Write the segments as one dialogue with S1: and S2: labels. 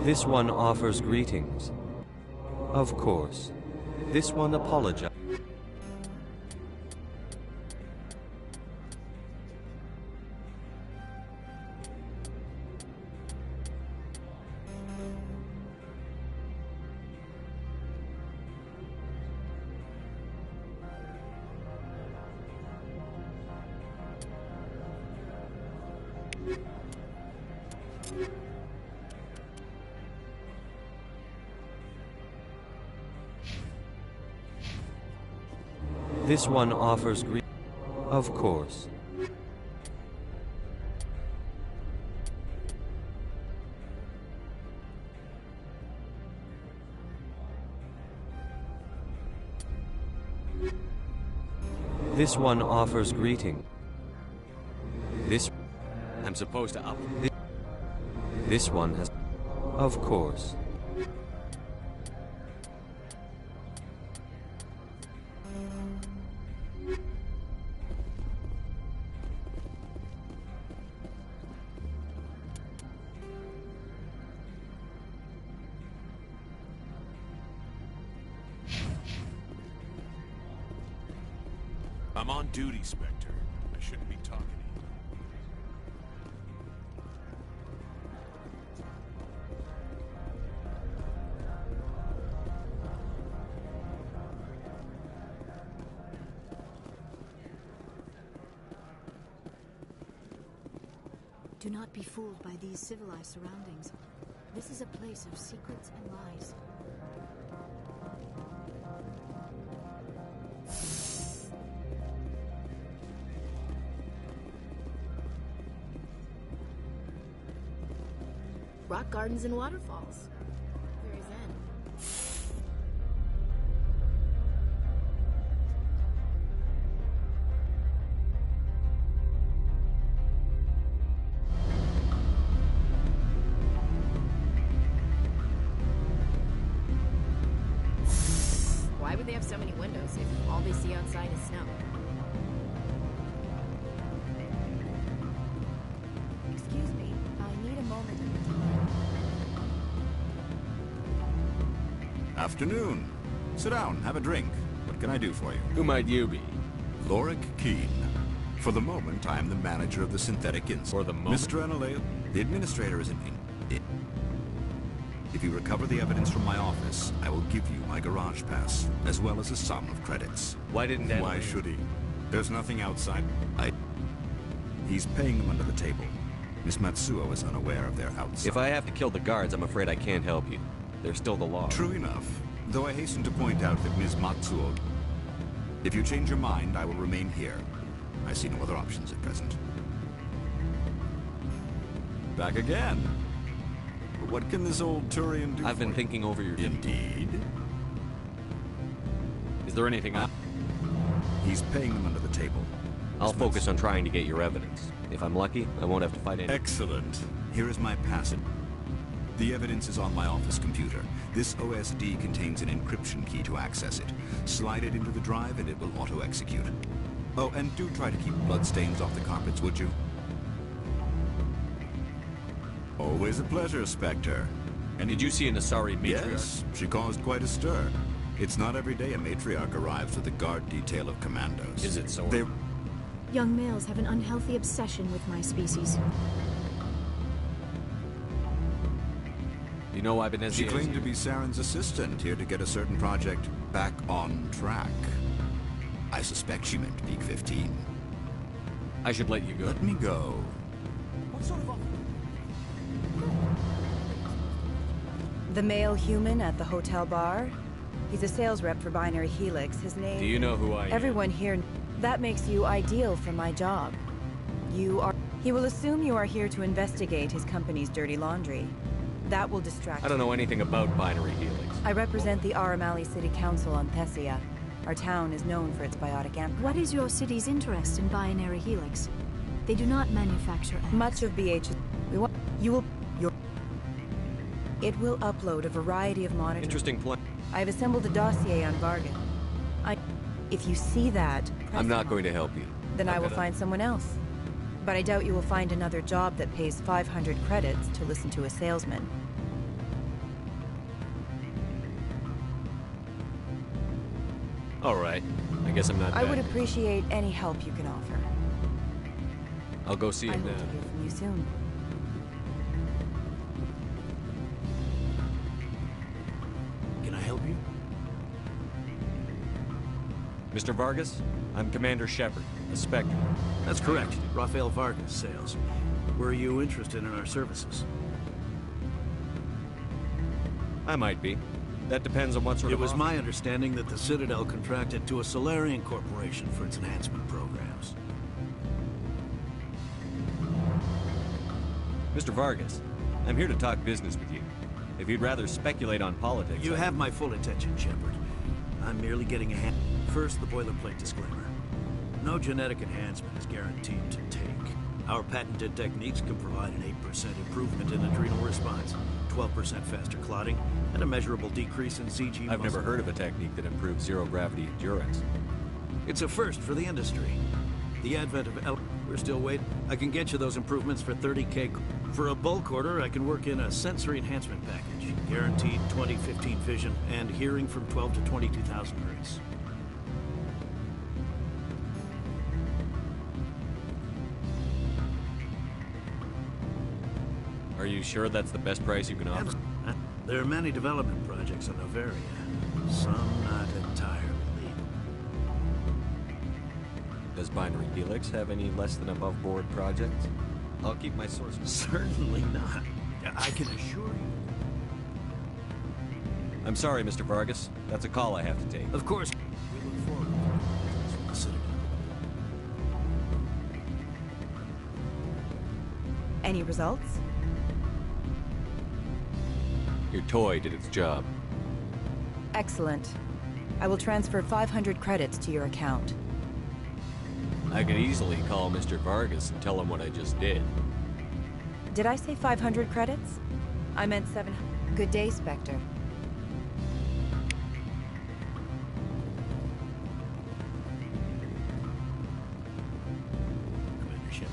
S1: This one offers greetings. Of course. This one apologizes. This one offers Of course. This one offers greeting.
S2: I'm supposed to up.
S1: This one has... Of course.
S3: I'm on duty, Spectre. I shouldn't be talking to you.
S4: Do not be fooled by these civilized surroundings. This is a place of secrets and lies.
S5: Rock gardens and waterfalls. Very zen. Why would they have so many windows if all they see outside is snow? Excuse me, I need a moment of your time.
S6: Afternoon. Sit down, have a drink. What can I do for you?
S2: Who might you be?
S6: Lorik Keene. For the moment, I am the manager of the Synthetic Insect.
S2: For the moment?
S6: Mr. Analeo, the administrator is in. If you recover the evidence from my office, I will give you my garage pass, as well as a sum of credits.
S2: Why didn't that...
S6: Why should he? There's nothing outside. He's paying them under the table. Miss Matsuo is unaware of their outside.
S2: If I have to kill the guards, I'm afraid I can't help you. They're still the law.
S6: True enough. Though I hasten to point out that Ms. Matsuo... If you change your mind, I will remain here. I see no other options at present. Back again. But what can this old Turian do?
S2: I've been thinking over your...
S6: Indeed.
S2: Is there anything I...
S6: He's paying them under the table.
S2: I'll focus on trying to get your evidence. If I'm lucky, I won't have to fight any...
S6: Excellent. Here is my passage. The evidence is on my office computer. This OSD contains an encryption key to access it. Slide it into the drive and it will auto-execute. Oh, and do try to keep bloodstains off the carpets, would you? Always a pleasure, Spectre.
S2: And did you see an Asari matriarch?
S6: Yes, she caused quite a stir. It's not every day a matriarch arrives with a guard detail of commandos.
S2: Is it so?
S4: Young males have an unhealthy obsession with my species.
S2: You know Ibanez?
S6: She claimed to be Saren's assistant, here to get a certain project back on track. I suspect she meant Peak 15.
S2: I should let you go.
S6: Let me go.
S3: What sort of...
S7: The male human at the hotel bar? He's a sales rep for Binary Helix. His name...
S2: Do you know who I am?
S7: Everyone here... That makes you ideal for my job. You are... He will assume you are here to investigate his company's dirty laundry. That will distract
S2: I don't know anything about Binary Helix.
S7: I represent the Aramali City Council on Thessia. Our town is known for its biotic amp.
S4: What is your city's interest in Binary Helix? They do not manufacture eggs.
S7: Much of BH... We want... You will... Your... It will upload a variety of monitors.
S2: Interesting plan.
S7: I've assembled a dossier on Vargan. If you see that...
S2: I'm not going to help you.
S7: Then I will find someone else. But I doubt you will find another job that pays 500 credits to listen to a salesman.
S2: All right. I guess I'm not
S7: I
S2: bad.
S7: would appreciate any help you can offer.
S2: I'll go see
S7: I
S2: him
S7: hope to
S2: now.
S7: hear from you soon.
S8: Can I help you?
S2: Mr. Vargas, I'm Commander Shepard, a Spectre.
S8: That's correct. Rafael Vargas, sales. Were you interested in our services?
S2: I might be. That depends on what sort
S8: It
S2: of
S8: was
S2: offer.
S8: my understanding that the Citadel contracted to a Solarian corporation for its enhancement programs.
S2: Mr. Vargas, I'm here to talk business with you. If you'd rather speculate on politics...
S8: You have my full attention, Shepard. I'm merely getting a hand... First, the boilerplate disclaimer. No genetic enhancement is guaranteed to take. Our patented techniques can provide an 8% improvement in adrenal response, 12% faster clotting, and a measurable decrease in CG
S2: I've
S8: muscle.
S2: never heard of a technique that improves zero-gravity endurance.
S8: It's a first for the industry. The advent of we're still waiting. I can get you those improvements for 30K. For a bulk order, I can work in a sensory enhancement package. Guaranteed 20/15 vision and hearing from 12 to 22,000 hertz.
S2: Are you sure that's the best price you can offer?
S8: There are many development projects on Novaria. Some not entirely legal.
S2: Does Binary Helix have any less than above-board projects? I'll keep my sources.
S8: Certainly not. I can assure you.
S2: I'm sorry, Mr. Vargas. That's a call I have to take.
S8: Of course, we look forward to doing business with the Citadel.
S7: Any results?
S2: Your toy did its job.
S7: Excellent. I will transfer 500 credits to your account.
S2: I could easily call Mr. Vargas and tell him what I just did.
S7: Did I say 500 credits? I meant 700. Good day, Spectre.
S8: Commander Shepard.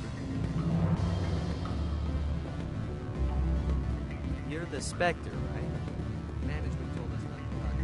S9: You're the Spectre, right? Management told us not to talk.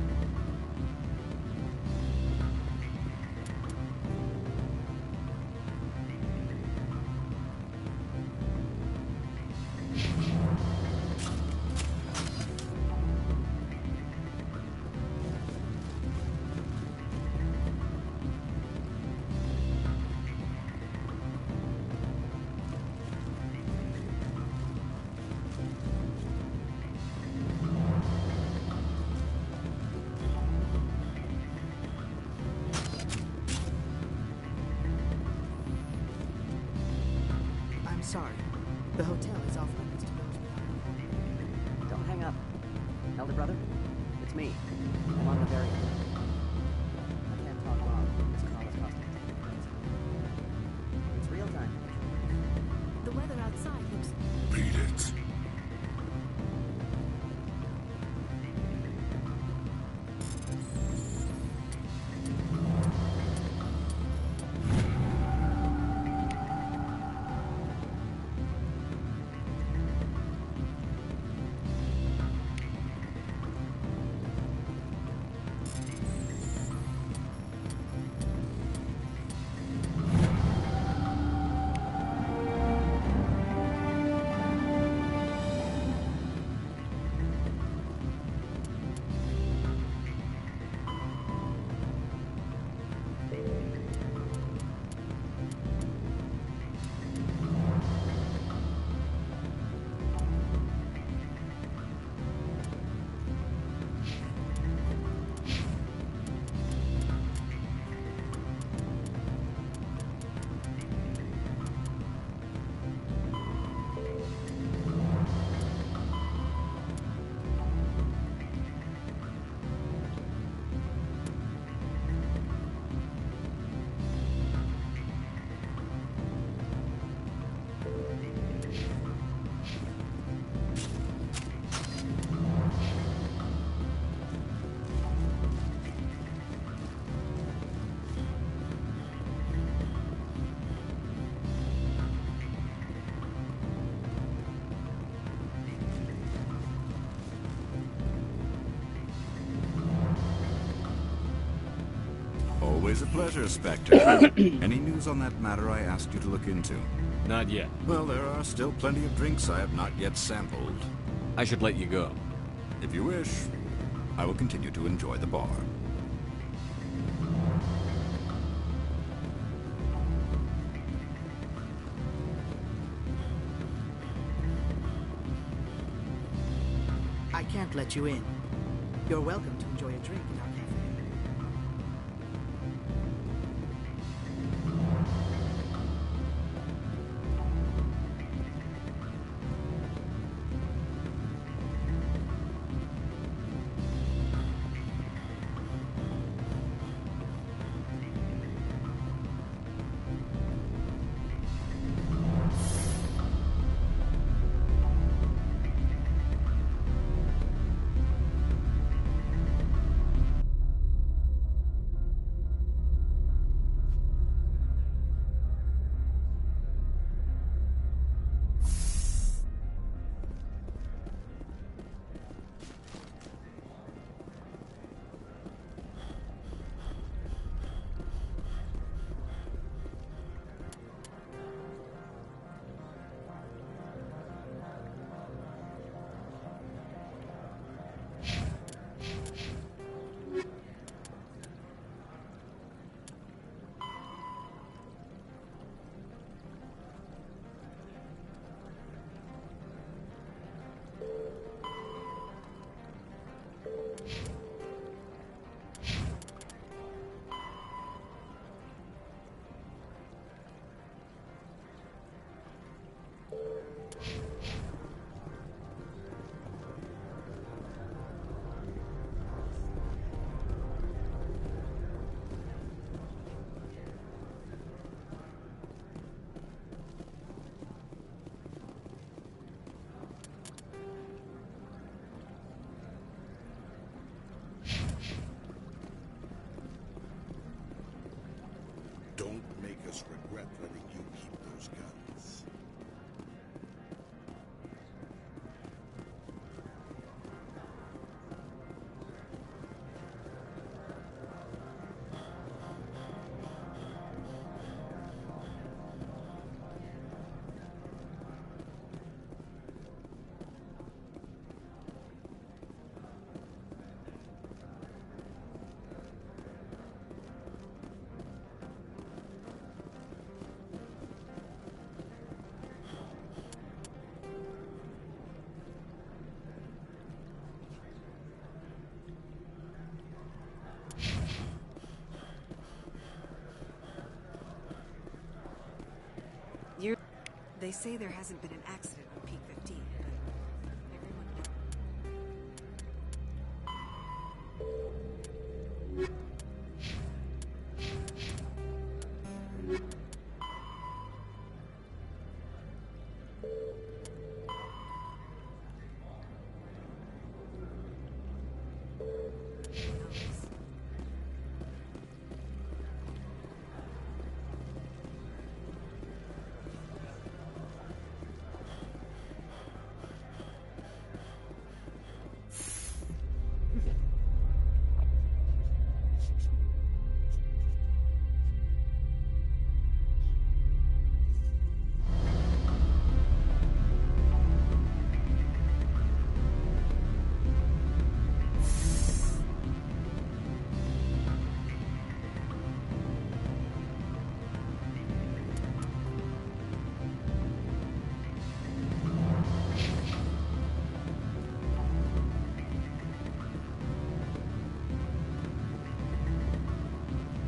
S10: I'm sorry. The hotel is off limits to those without.
S9: Don't hang up. Elder brother, it's me. I'm on the very end. I can't talk long. This call is costing me. It's real time.
S4: The weather outside looks...
S3: Beat it.
S6: Always a pleasure, Spectre. Any news on that matter I asked you to look into?
S2: Not yet.
S6: Well, there are still plenty of drinks I have not yet sampled.
S2: I should let you go.
S6: If you wish, I will continue to enjoy the bar.
S10: I can't let you in. You're welcome to enjoy a drink in our cafe.
S3: Don't make us regret letting you keep those guns.
S10: They say there hasn't been an accident on Peak 15, but everyone knows.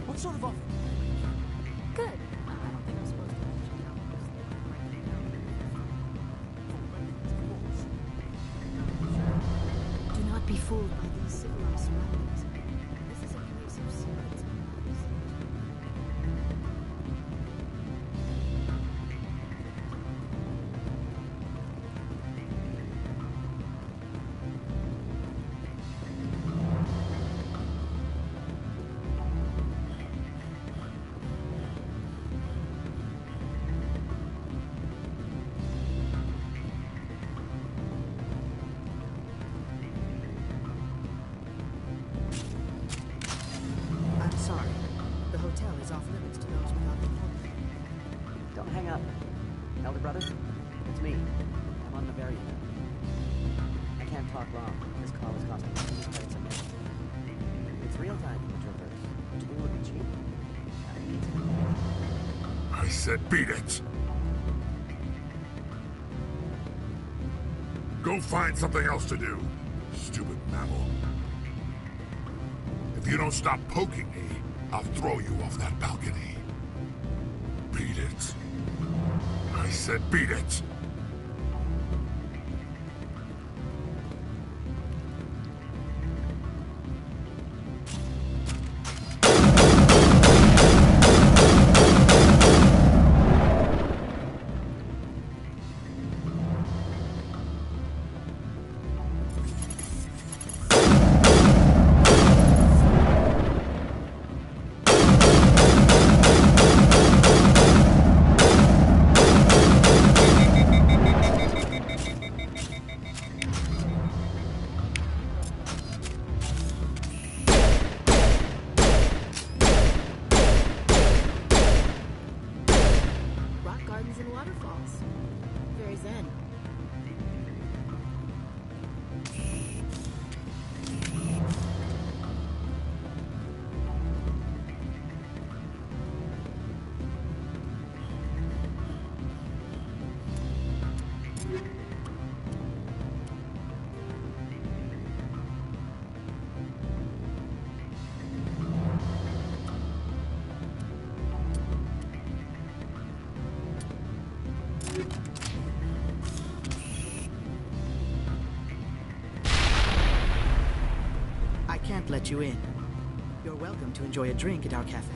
S9: What sort of offer?
S4: Good. I don't think I'm supposed to mention how close they are right now. Do not be fooled by these civilized surroundings. This is a place of secrets and lies.
S9: talk long. This call is costing me 2 credits a minute. It's real time, interpreters. It would be cheap. I need to...
S11: I said beat it! Go find something else to do, stupid mammal. If you don't stop poking me, I'll throw you off that balcony. Beat it. I said beat it!
S5: Rock gardens and waterfalls. Very zen.
S12: I can't let you in. You're welcome to enjoy a drink at our cafe.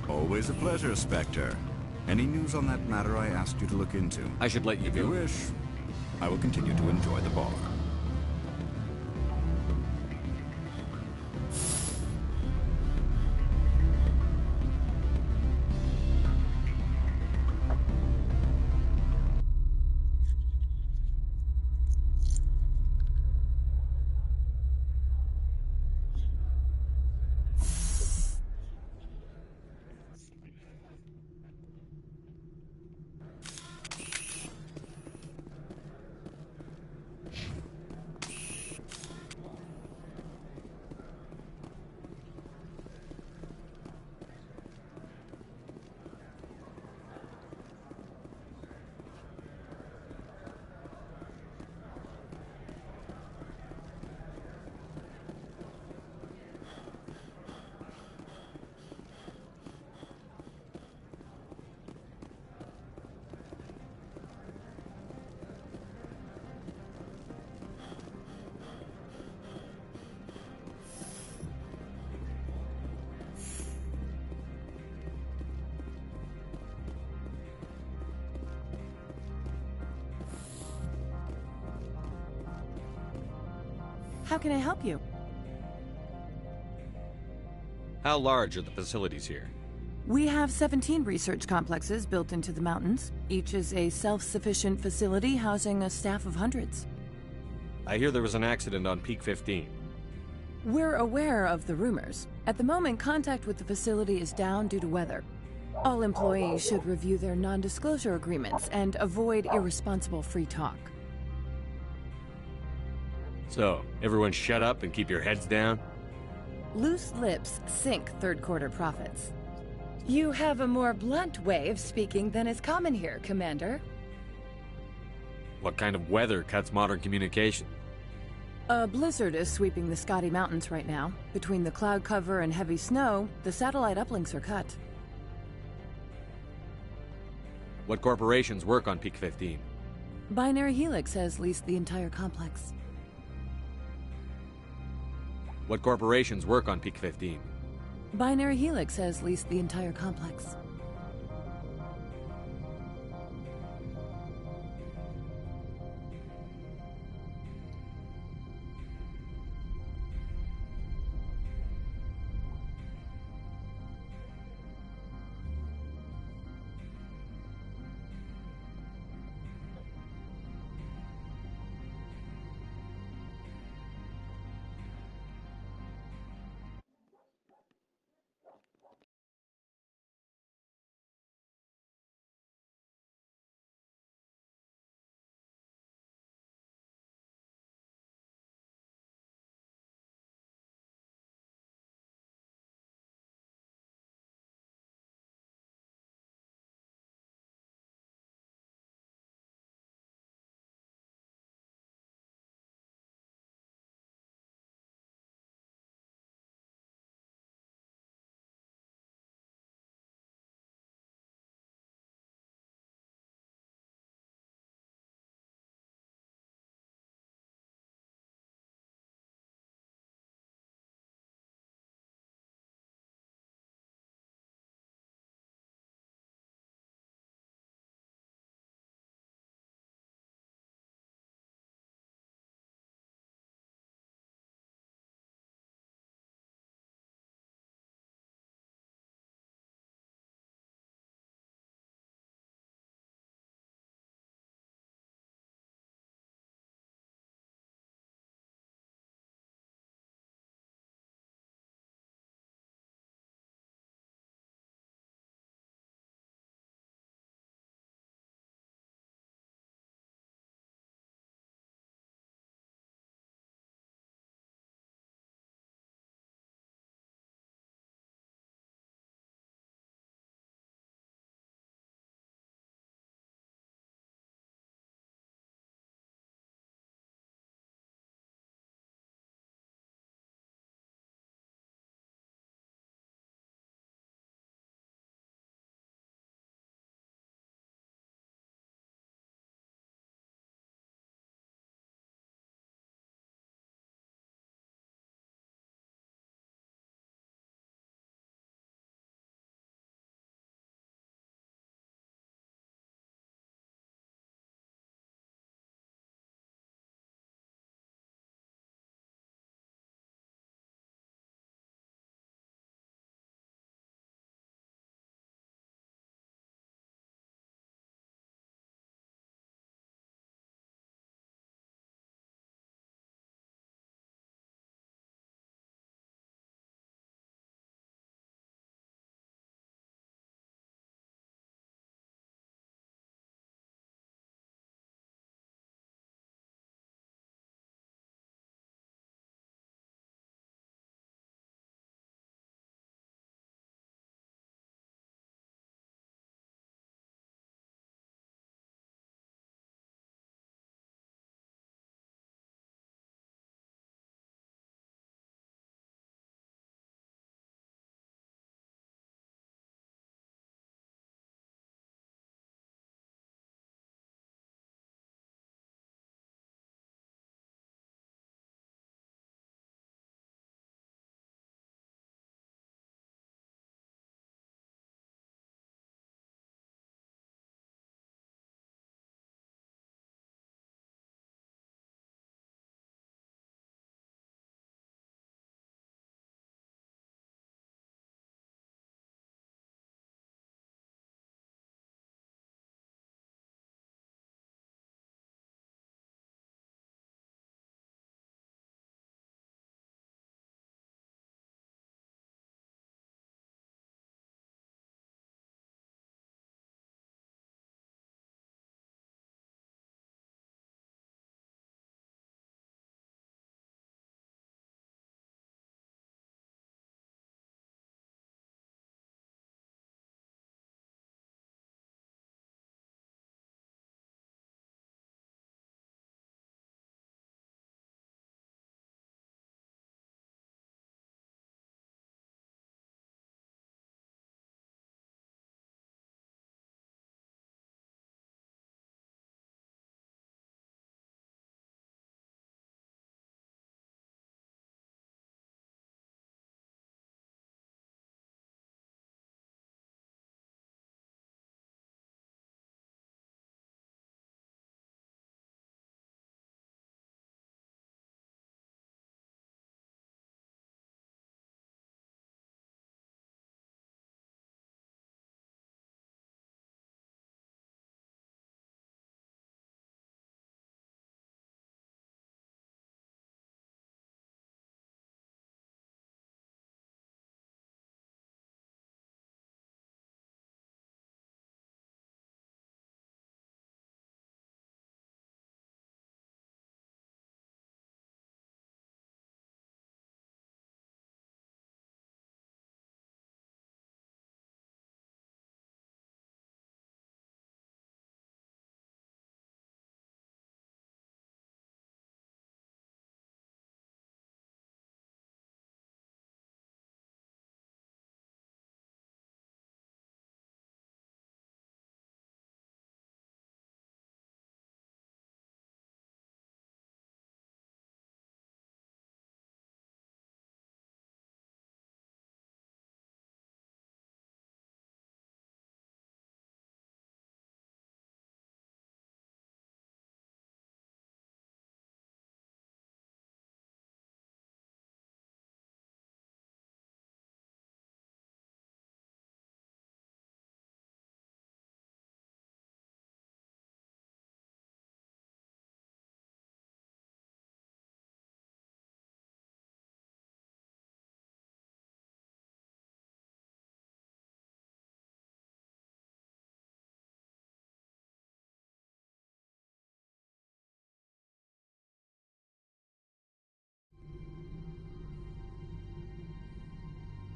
S6: Always a pleasure, Spectre. Any news on that matter I asked you to look into?
S2: I should let you
S6: If
S2: go.
S6: you wish, I will continue to enjoy the bar.
S7: How can I help you?
S2: How large are the facilities here?
S7: We have 17 research complexes built into the mountains. Each is a self-sufficient facility housing a staff of hundreds.
S2: I hear there was an accident on Peak 15.
S7: We're aware of the rumors. At the moment, contact with the facility is down due to weather. All employees should review their non-disclosure agreements and avoid irresponsible free talk.
S2: So, everyone shut up and keep your heads down?
S7: Loose lips sink third-quarter profits. You have a more blunt way of speaking than is common here, Commander.
S2: What kind of weather cuts modern communication?
S7: A blizzard is sweeping the Scotty Mountains right now. Between the cloud cover and heavy snow, the satellite uplinks are cut.
S2: What corporations work on Peak 15?
S7: Binary Helix has leased the entire complex.
S2: What corporations work on Peak 15?
S7: Binary Helix has leased the entire complex.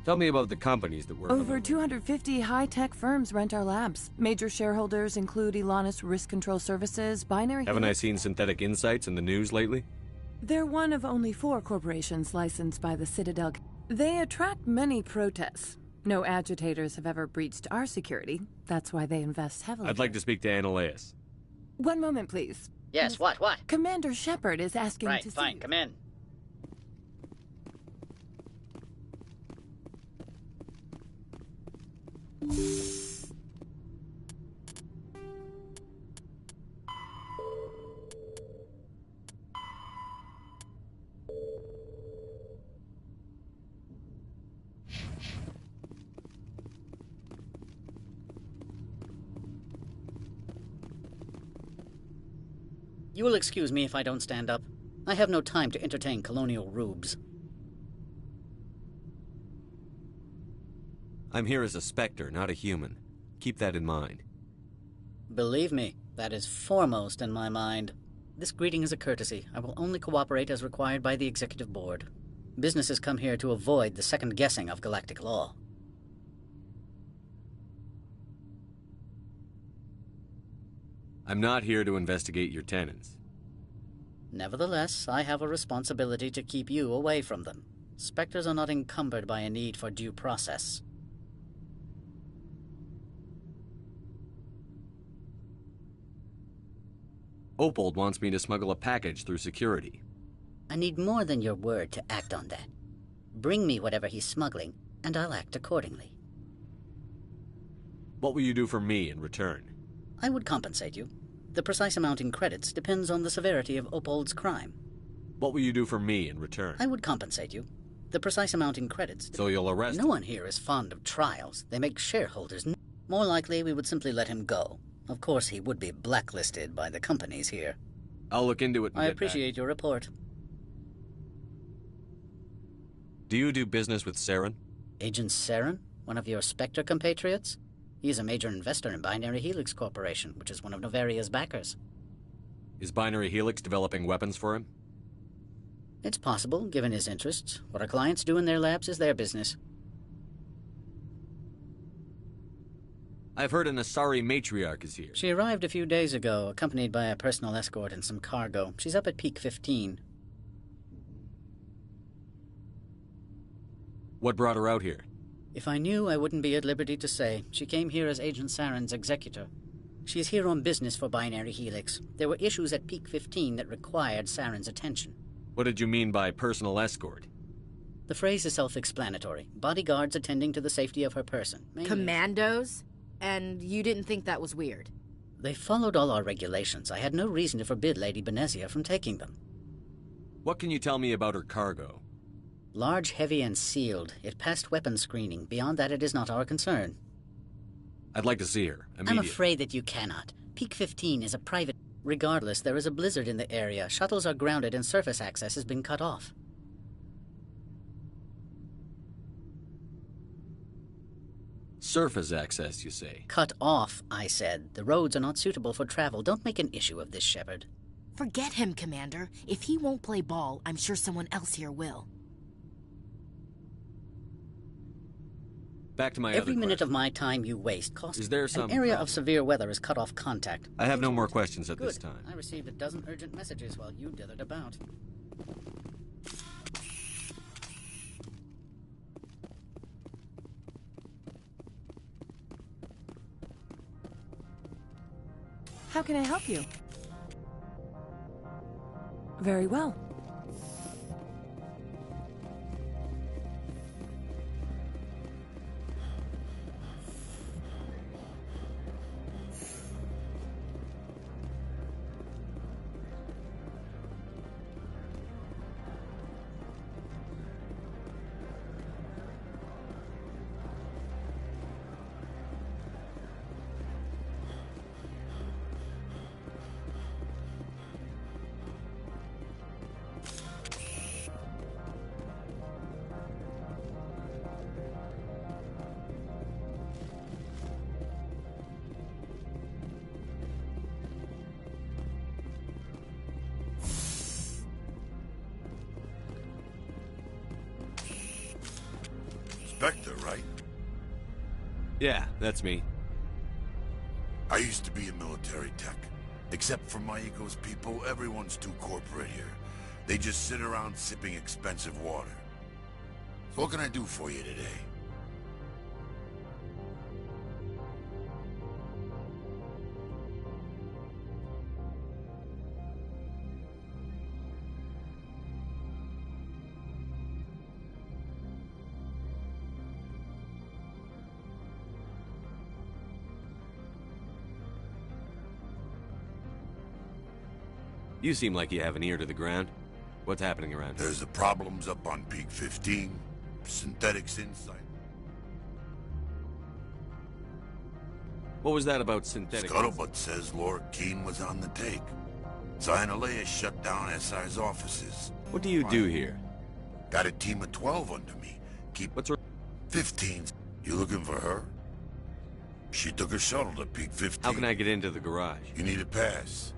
S2: Tell me about the companies that work
S7: Over 250 high-tech firms rent our labs. Major shareholders include Elanus Risk Control Services, Binary
S2: Haven't I
S7: Helix.
S2: seen Synthetic Insights in the news lately?
S7: They're one of only 4 corporations licensed by the Citadel. They attract many protests. No agitators have ever breached our security. That's why they invest heavily.
S2: I'd like to speak to Annaleus.
S7: One moment, please.
S13: Yes, what?
S7: Commander Shepard is asking
S13: Right,
S7: to see
S13: fine,
S7: you.
S13: come in. You will excuse me if I don't stand up. I have no time to entertain colonial rubes.
S2: I'm here as a Spectre, not a human. Keep that in mind.
S13: Believe me, that is foremost in my mind. This greeting is a courtesy. I will only cooperate as required by the Executive Board. Businesses come here to avoid the second guessing of galactic law.
S2: I'm not here to investigate your tenants.
S13: Nevertheless, I have a responsibility to keep you away from them. Spectres are not encumbered by a need for due process.
S2: Opold wants me to smuggle a package through security.
S13: I need more than your word to act on that. Bring me whatever he's smuggling, and I'll act accordingly.
S2: What will you do for me in return?
S13: I would compensate you. The precise amount in credits depends on the severity of Opold's crime.
S2: What will you do for me in return?
S13: I would compensate you. The precise amount in credits...
S2: So you'll arrest
S13: No one here is fond of trials. They make shareholders... More likely, we would simply let him go. Of course, he would be blacklisted by the companies here.
S2: I'll look into it and
S13: I
S2: get
S13: appreciate your report.
S2: Do you do business with Saren?
S13: Agent Saren? One of your Spectre compatriots? He is a major investor in Binary Helix Corporation, which is one of Novaria's backers.
S2: Is Binary Helix developing weapons for him?
S13: It's possible, given his interests. What our clients do in their labs is their business.
S2: I've heard an Asari matriarch is here.
S13: She arrived a few days ago, accompanied by a personal escort and some cargo. She's up at Peak 15.
S2: What brought her out here?
S13: If I knew, I wouldn't be at liberty to say. She came here as Agent Saren's executor. She is here on business for Binary Helix. There were issues at Peak 15 that required Saren's attention.
S2: What did you mean by personal escort?
S13: The phrase is self-explanatory. Bodyguards attending to the safety of her person. Mainly...
S5: Commandos? And you didn't think that was weird?
S13: They followed all our regulations. I had no reason to forbid Lady Benezia from taking them.
S2: What can you tell me about her cargo?
S13: Large, heavy, and sealed. It passed weapons screening. Beyond that, it is not our concern.
S2: I'd like to see her, immediately.
S13: I'm afraid that you cannot. Peak 15 is a private... Regardless, there is a blizzard in the area. Shuttles are grounded and surface access has been cut off.
S2: Surface access, you say?
S13: Cut off, I said. The roads are not suitable for travel. Don't make an issue of this, Shepard.
S5: Forget him, Commander. If he won't play ball, I'm sure someone else here will.
S2: Back to my
S13: Every
S2: other
S13: minute
S2: question.
S13: of my time you waste costs.
S2: Is there some
S13: An area
S2: problem?
S13: of severe weather has cut off contact.
S2: I have no more questions at
S13: Good.
S2: this time.
S13: I received a dozen urgent messages while you dithered about.
S7: How can I help you? Very well.
S11: Spectre, right?
S2: Yeah, that's me.
S11: I used to be a military tech. Except for Maiko's people, everyone's too corporate here. They just sit around sipping expensive water. So what can I do for you today?
S2: You seem like you have an ear to the ground. What's happening around here?
S11: There's the problems up on Peak 15. Synthetics inside.
S2: What was that about synthetic?
S11: Scuttlebutt says Laura Keene was on the take. So Analea shut down SI's offices.
S2: What do you do here?
S11: Got a team of 12 under me.
S2: What's her...
S11: 15. You looking for her? She took a shuttle to Peak 15.
S2: How can I get into the garage?
S11: You need a pass.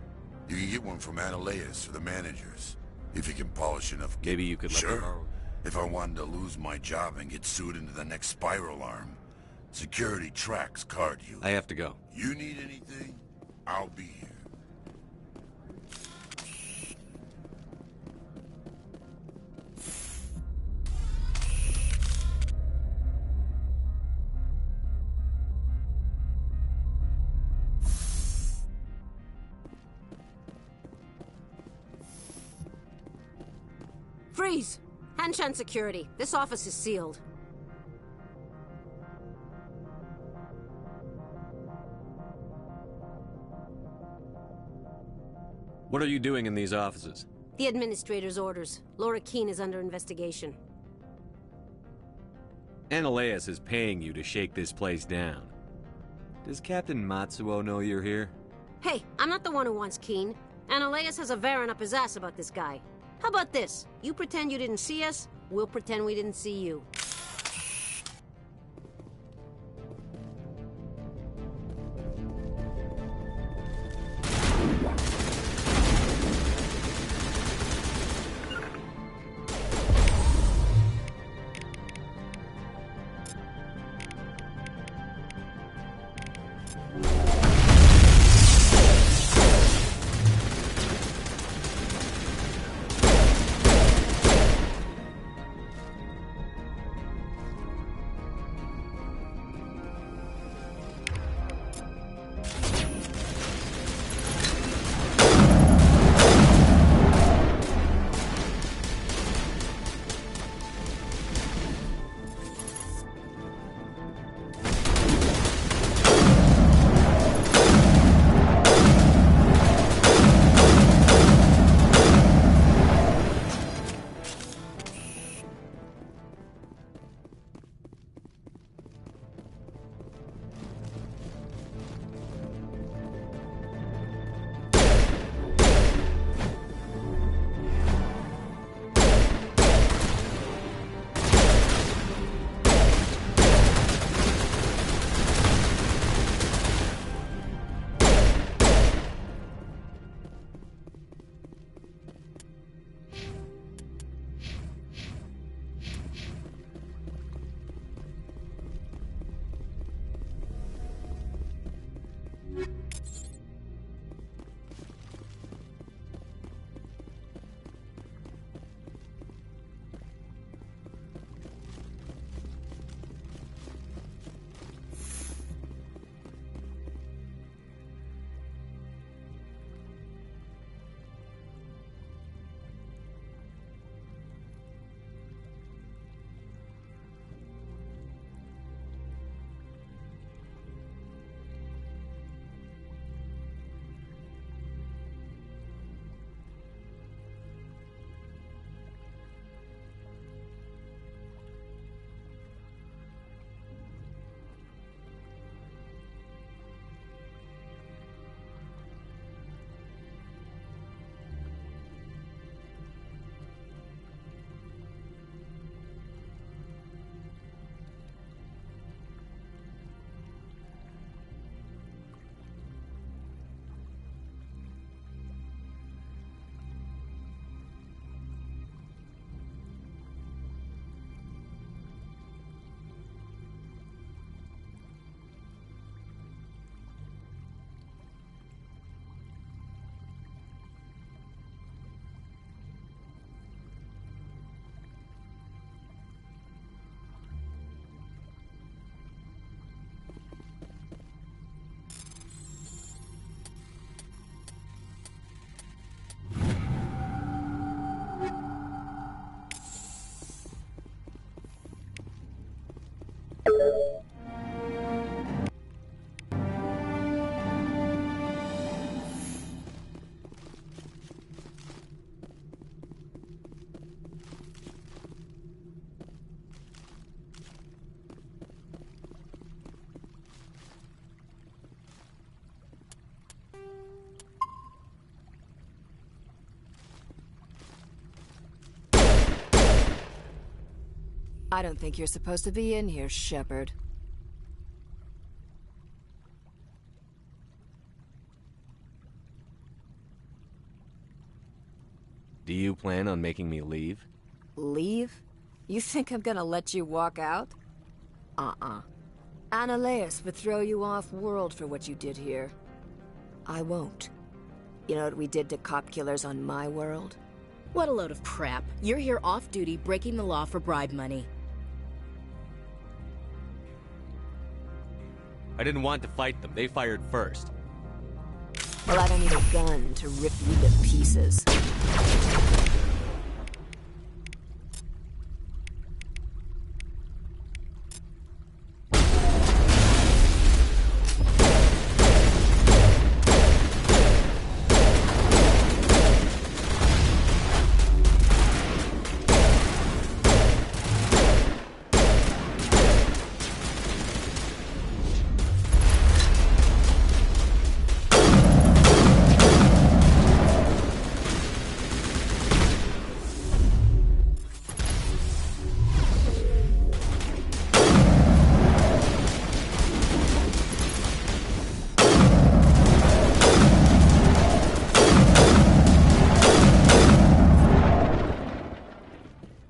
S11: You can get one from Analeas or the managers. If you can polish enough.
S2: Maybe you could let me
S11: Sure.
S2: borrow.
S11: If I wanted to lose my job and get sued into the next spiral arm, security tracks card you.
S2: I have to go.
S11: You need anything? I'll be here.
S14: Freeze! Hanshan security. This office is sealed.
S2: What are you doing in these offices?
S14: The administrator's orders. Laura Keene is under investigation.
S2: Analeas is paying you to shake this place down. Does Captain Matsuo know you're here?
S14: Hey, I'm not the one who wants Keene. Analeas has a Varen up his ass about this guy. How about this? You pretend you didn't see us, we'll pretend we didn't see you.
S4: I don't think you're supposed to be in here, Shepard.
S2: Do you plan on making me leave?
S4: Leave? You think I'm gonna let you walk out? Ananias would throw you off-world for what you did here. I won't. You know what we did to cop killers on my world?
S5: What a load of crap. You're here off-duty, breaking the law for bribe money.
S2: I didn't want to fight them. They fired first.
S4: Well, I don't need a gun to rip you to pieces.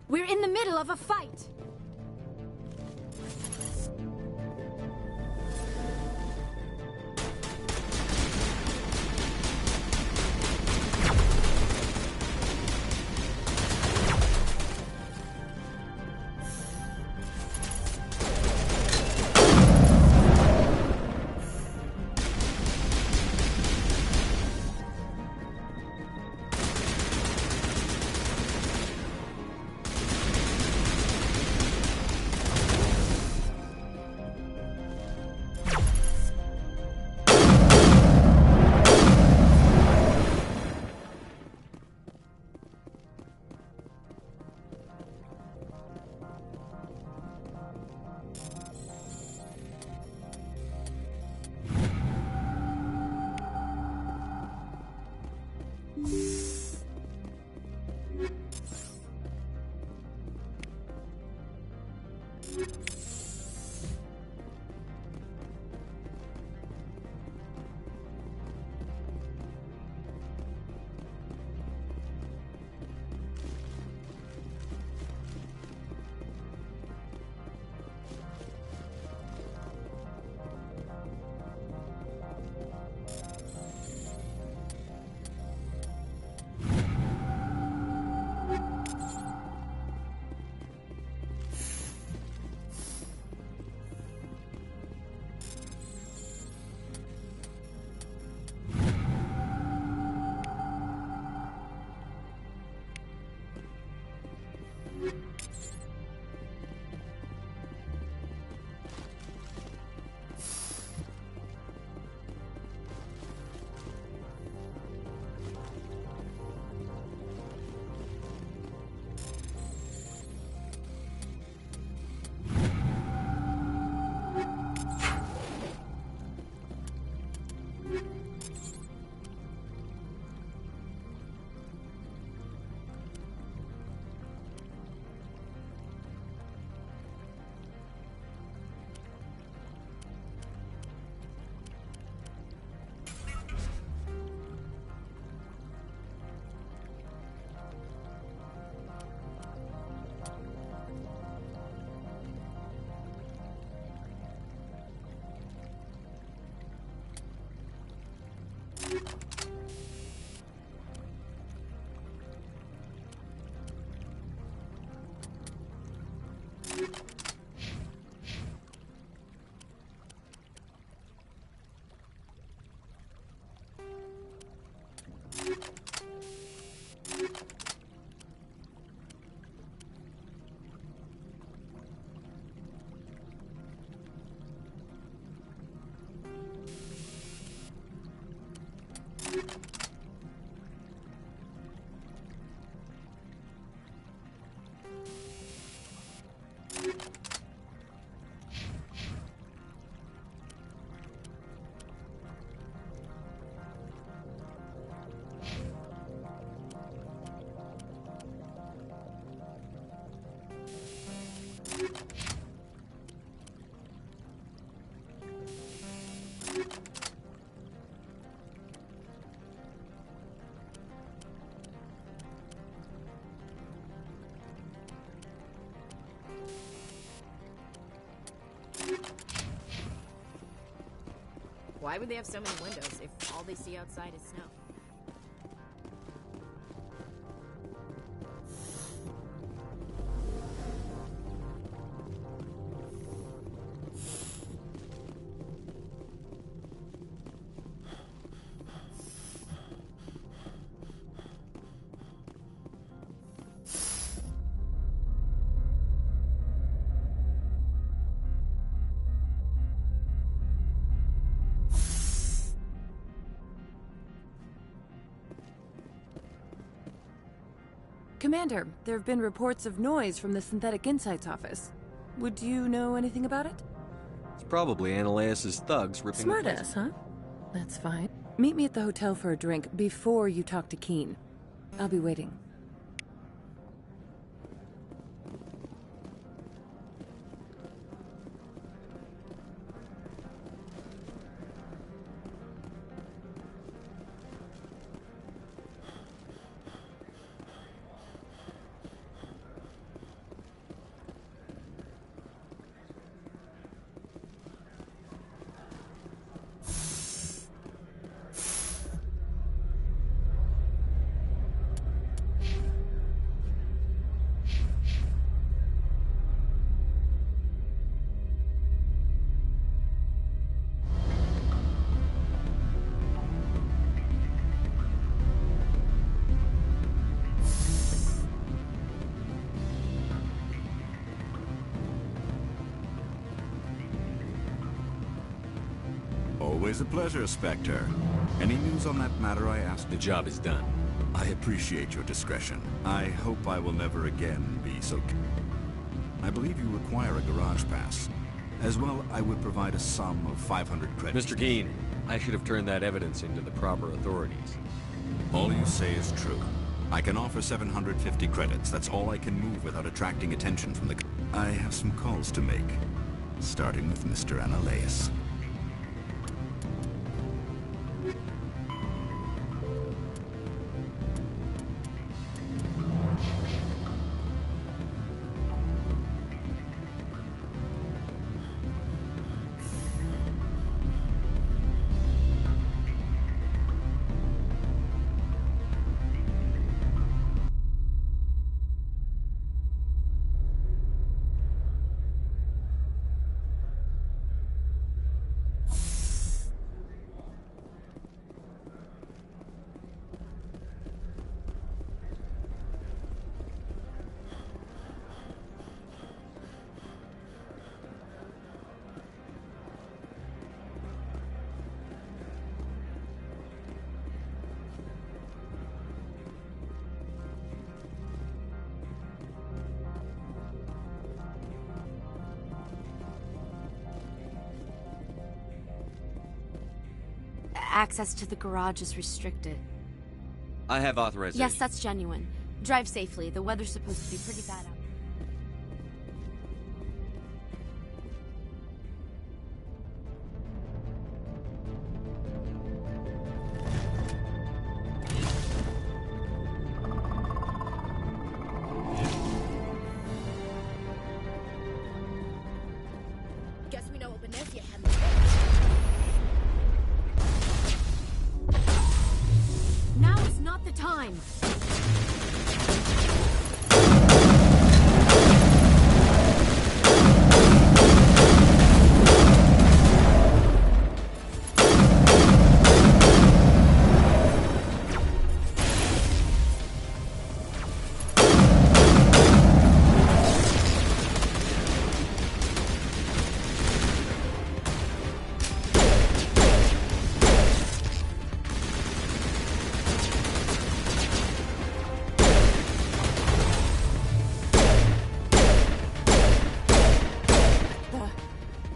S5: We're in the middle of a fight! Why would they have so many windows if all they see outside is snow?
S7: Commander, there have been reports of noise from the Synthetic Insights office. Would you know anything about it?
S2: It's probably Ananias' thugs ripping the place.
S7: Smartass, huh? That's fine. Meet me at the hotel for a drink before you talk to Keen. I'll be waiting.
S6: Always a pleasure, Spectre. Any news on that matter I asked?
S2: The job is done.
S6: I appreciate your discretion. I hope I will never again be so... I believe you require a garage pass. As well, I would provide a sum of 500 credits.
S2: Mr. Keen, I should have turned that evidence into the proper authorities.
S6: All you say is true. I can offer 750 credits. That's all I can move without attracting attention from the... I have some calls to make. Starting with Mr. Ananias.
S15: Access to the garage is restricted.
S2: I have authorization.
S15: Yes, that's genuine. Drive safely. The weather's supposed to be pretty bad out.
S5: Guess we know what Benezia had.
S15: Now is not the time.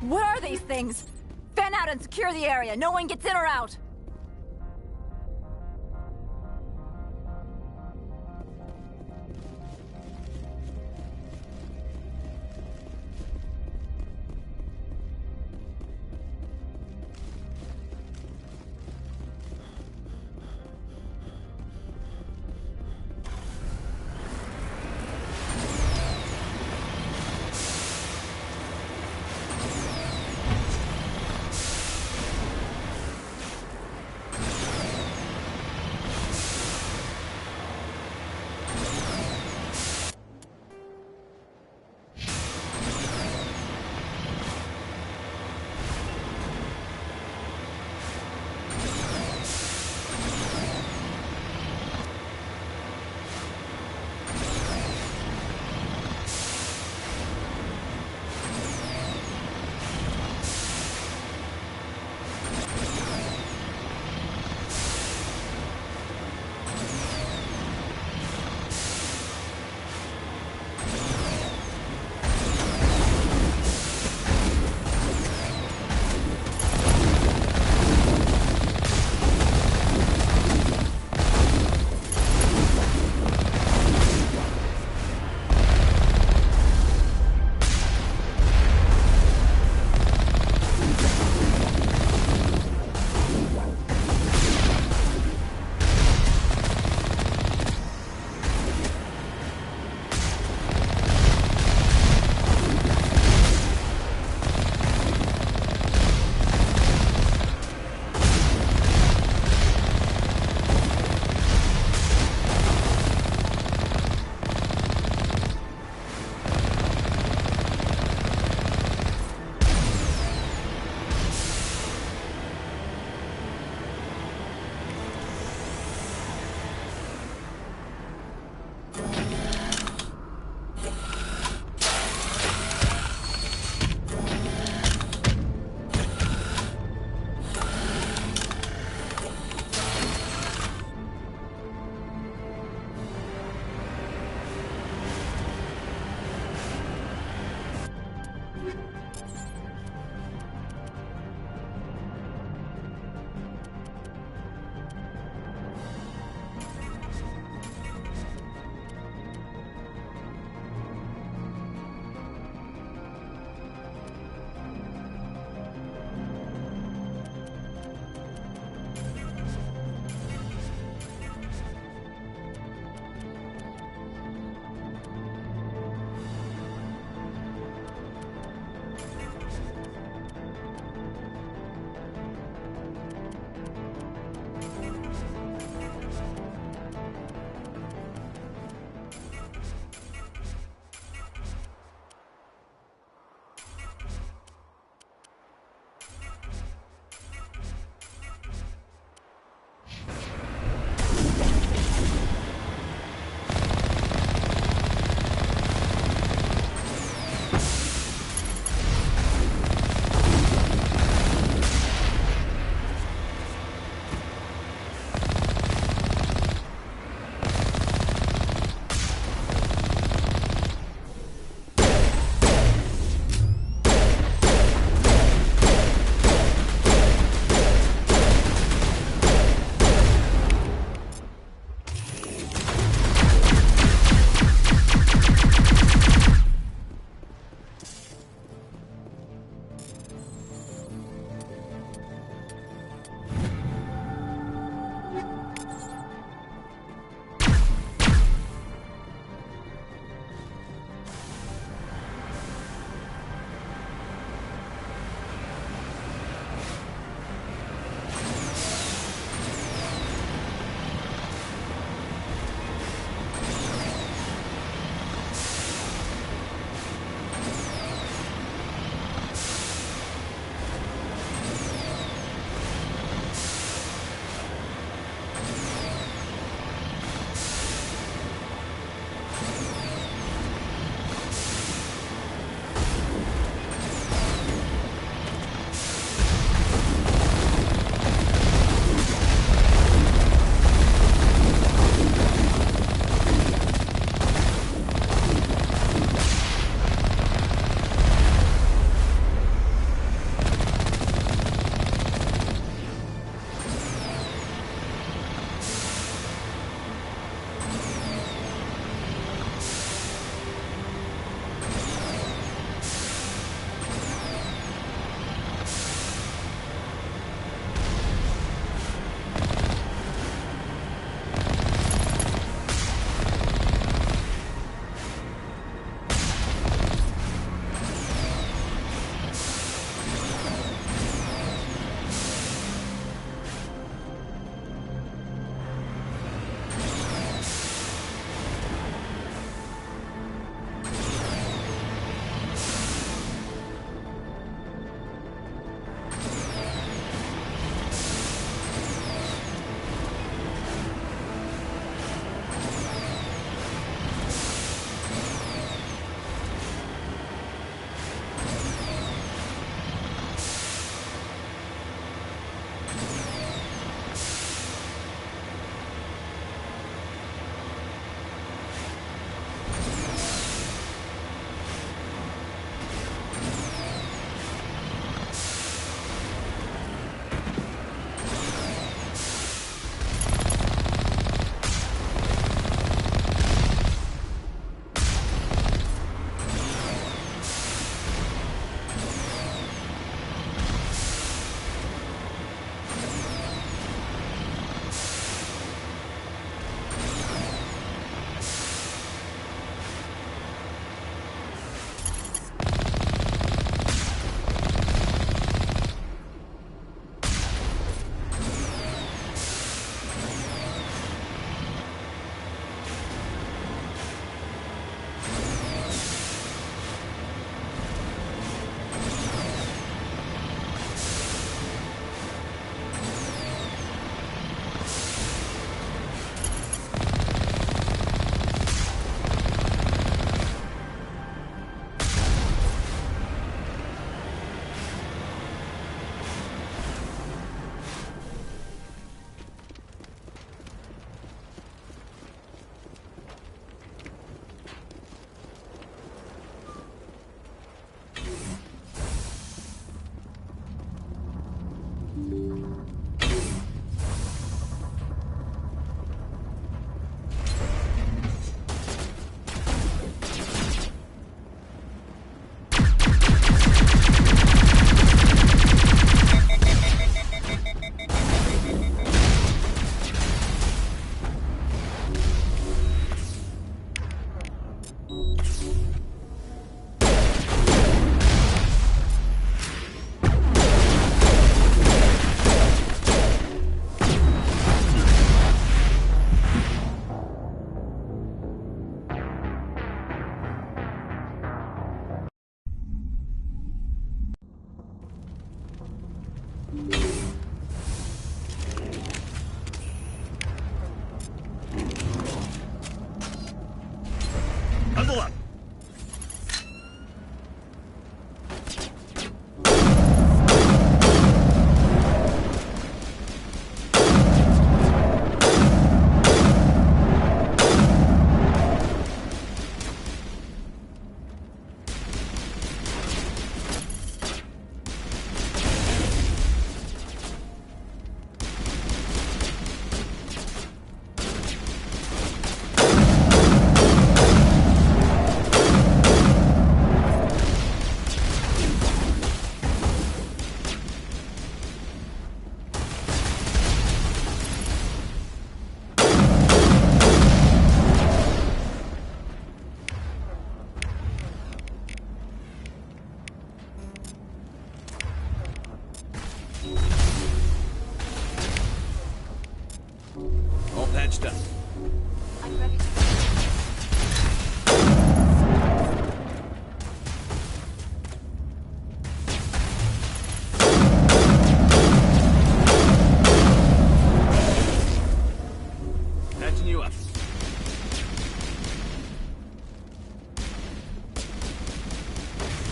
S16: What are these things? Fan out and secure the area. No one gets in or out.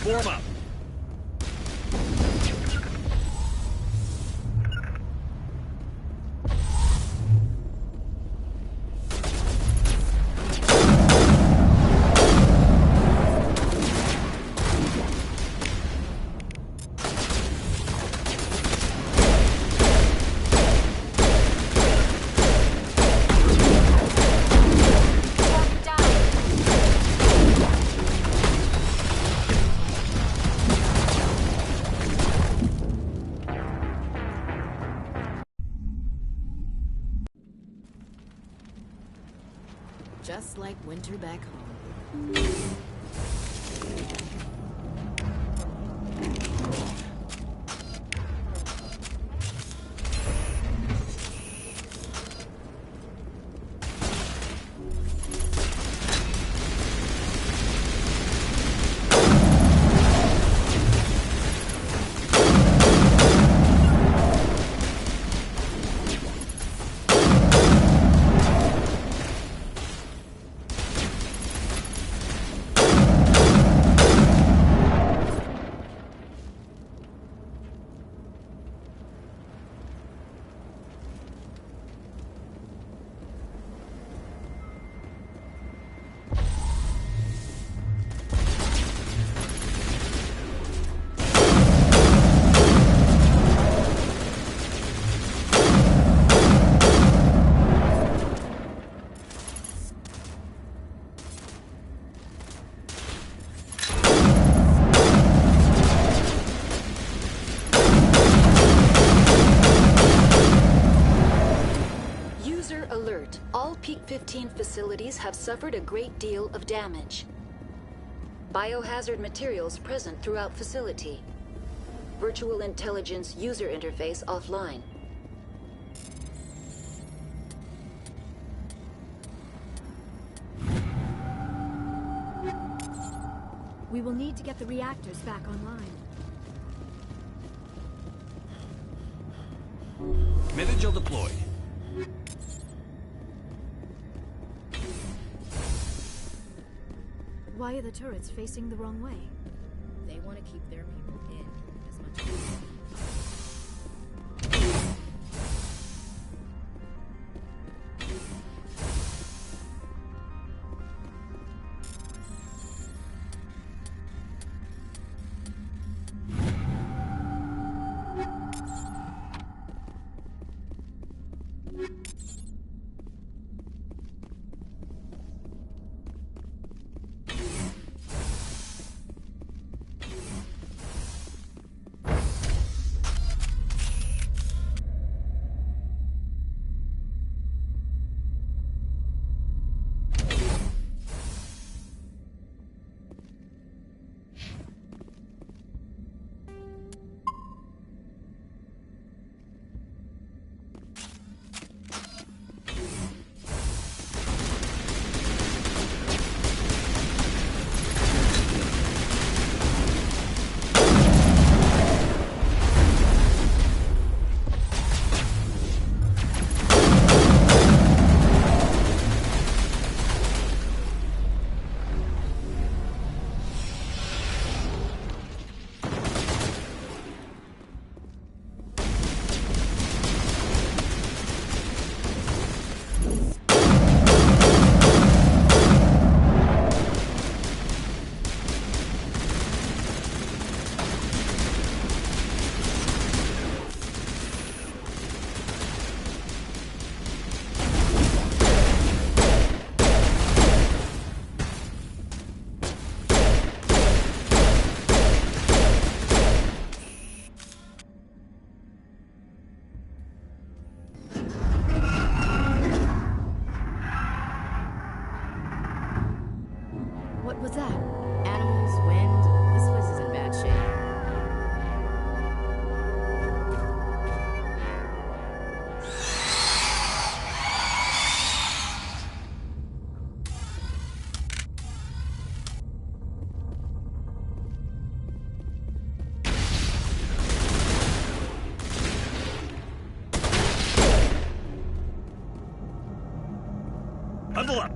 S8: Form up.
S5: Just like winter back home.
S17: Alert. All Peak 15 facilities have suffered a great deal of damage. Biohazard materials present throughout facility. Virtual intelligence user interface offline.
S18: We will need to get the reactors back online.
S8: Metagel deployed.
S18: Why are the turrets facing the wrong way?
S5: They want to keep their people in as much as possible. What was that? Animals, wind. This place is in bad shape.
S8: Huddle up!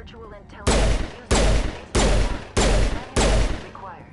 S17: Virtual intelligence user required.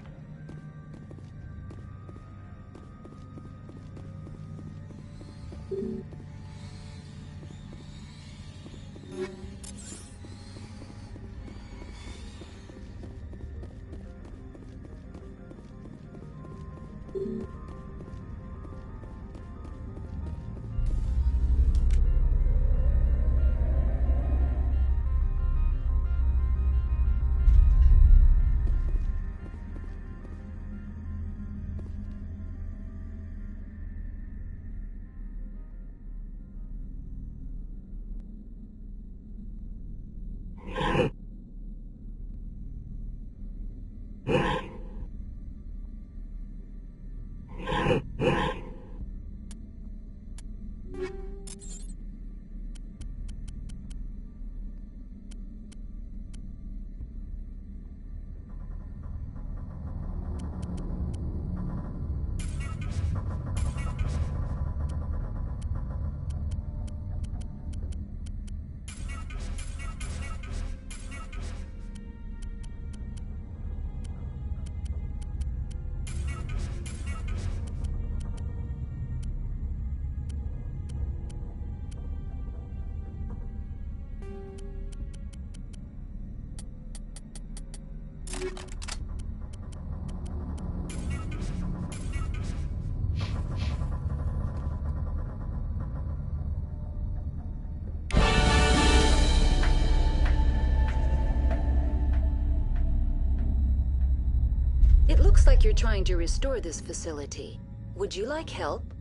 S17: It looks like you're trying to restore this facility. Would you like help?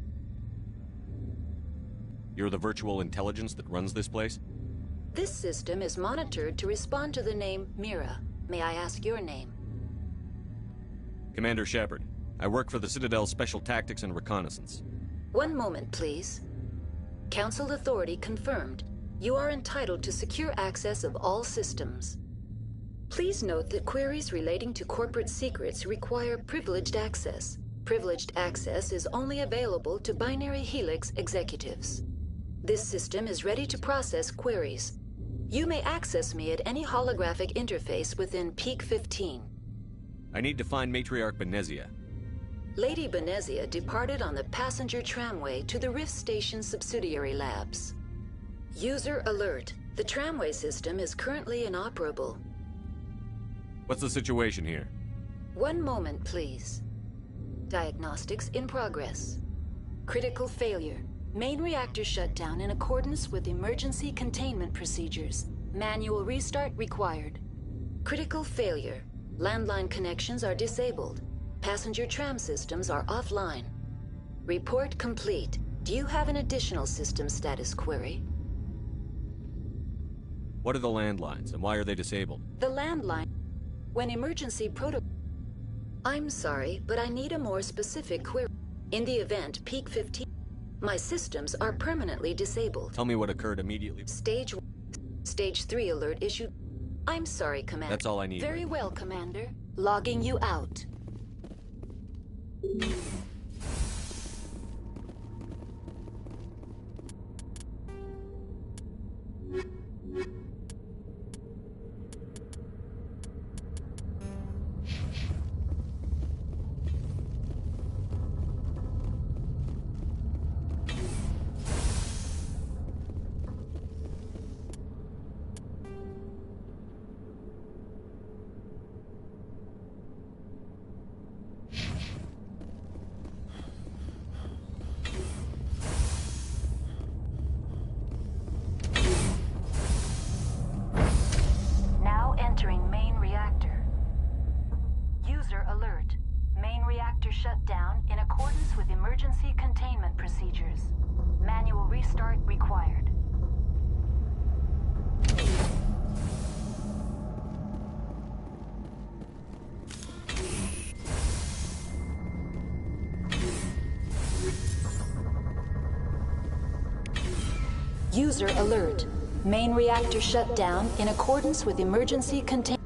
S2: You're the virtual intelligence that runs this place?
S17: This system is monitored to respond to the name Mira. May I ask your name?
S2: Commander Shepard. I work for the Citadel Special Tactics and Reconnaissance.
S17: One moment, please. Council authority confirmed. You are entitled to secure access of all systems. Please note that queries relating to corporate secrets require privileged access. Privileged access is only available to Binary Helix executives. This system is ready to process queries. You may access me at any holographic interface within Peak 15.
S2: I need to find Matriarch Benezia.
S17: Lady Benezia departed on the passenger tramway to the Rift Station subsidiary labs. User alert. The tramway system is currently inoperable.
S2: What's the situation here?
S17: One moment, please. Diagnostics in progress. Critical failure. Main reactor shut down in accordance with emergency containment procedures. Manual restart required. Critical failure. Landline connections are disabled. Passenger tram systems are offline. Report complete. Do you have an additional system status query?
S2: What are the landlines, and why are they disabled?
S17: The landline... When emergency protocol... I'm sorry, but I need a more specific query. In the event Peak 15... My systems are permanently disabled.
S2: Tell me what occurred immediately.
S17: Stage 3 alert issued... I'm sorry, Commander.
S2: That's all I need.
S17: Very well, Commander. Logging you out. Shut down in accordance with emergency containment procedures. Manual restart required. User alert. Main reactor shut down in accordance with emergency containment.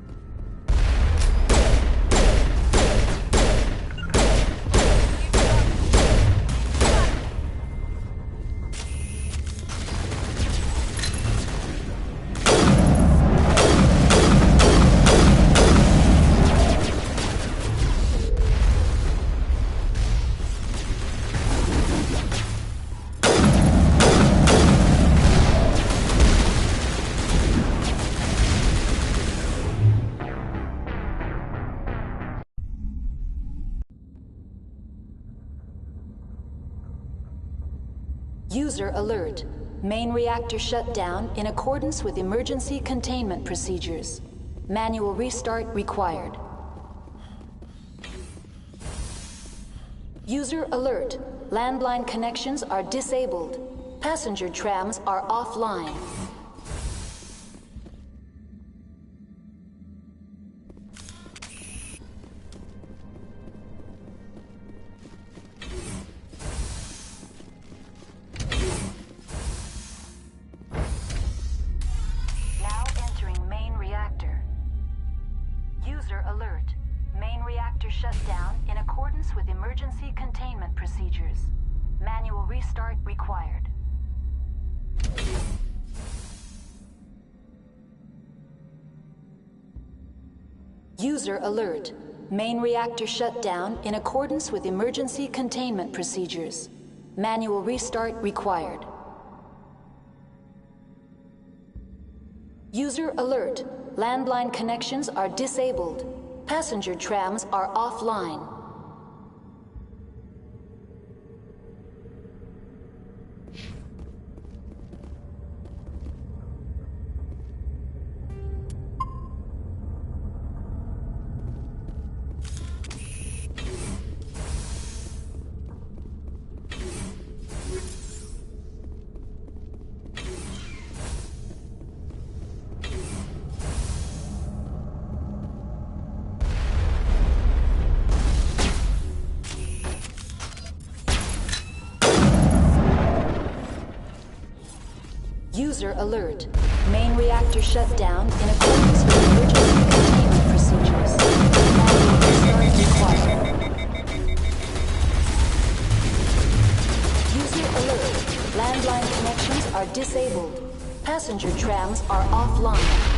S17: User alert. Main reactor shut down in accordance with emergency containment procedures. Manual restart required. User alert. Landline connections are disabled. Passenger trams are offline. Now entering main reactor. User alert. Main reactor shut down in accordance with emergency containment procedures. Manual restart required. User alert. Main reactor shut down in accordance with emergency containment procedures. Manual restart required. User alert. Landline connections are disabled. Passenger trams are offline. User alert. Main reactor shut down in accordance with emergency containment procedures. Manual restart required. User alert. Landline connections are disabled. Passenger trams are offline.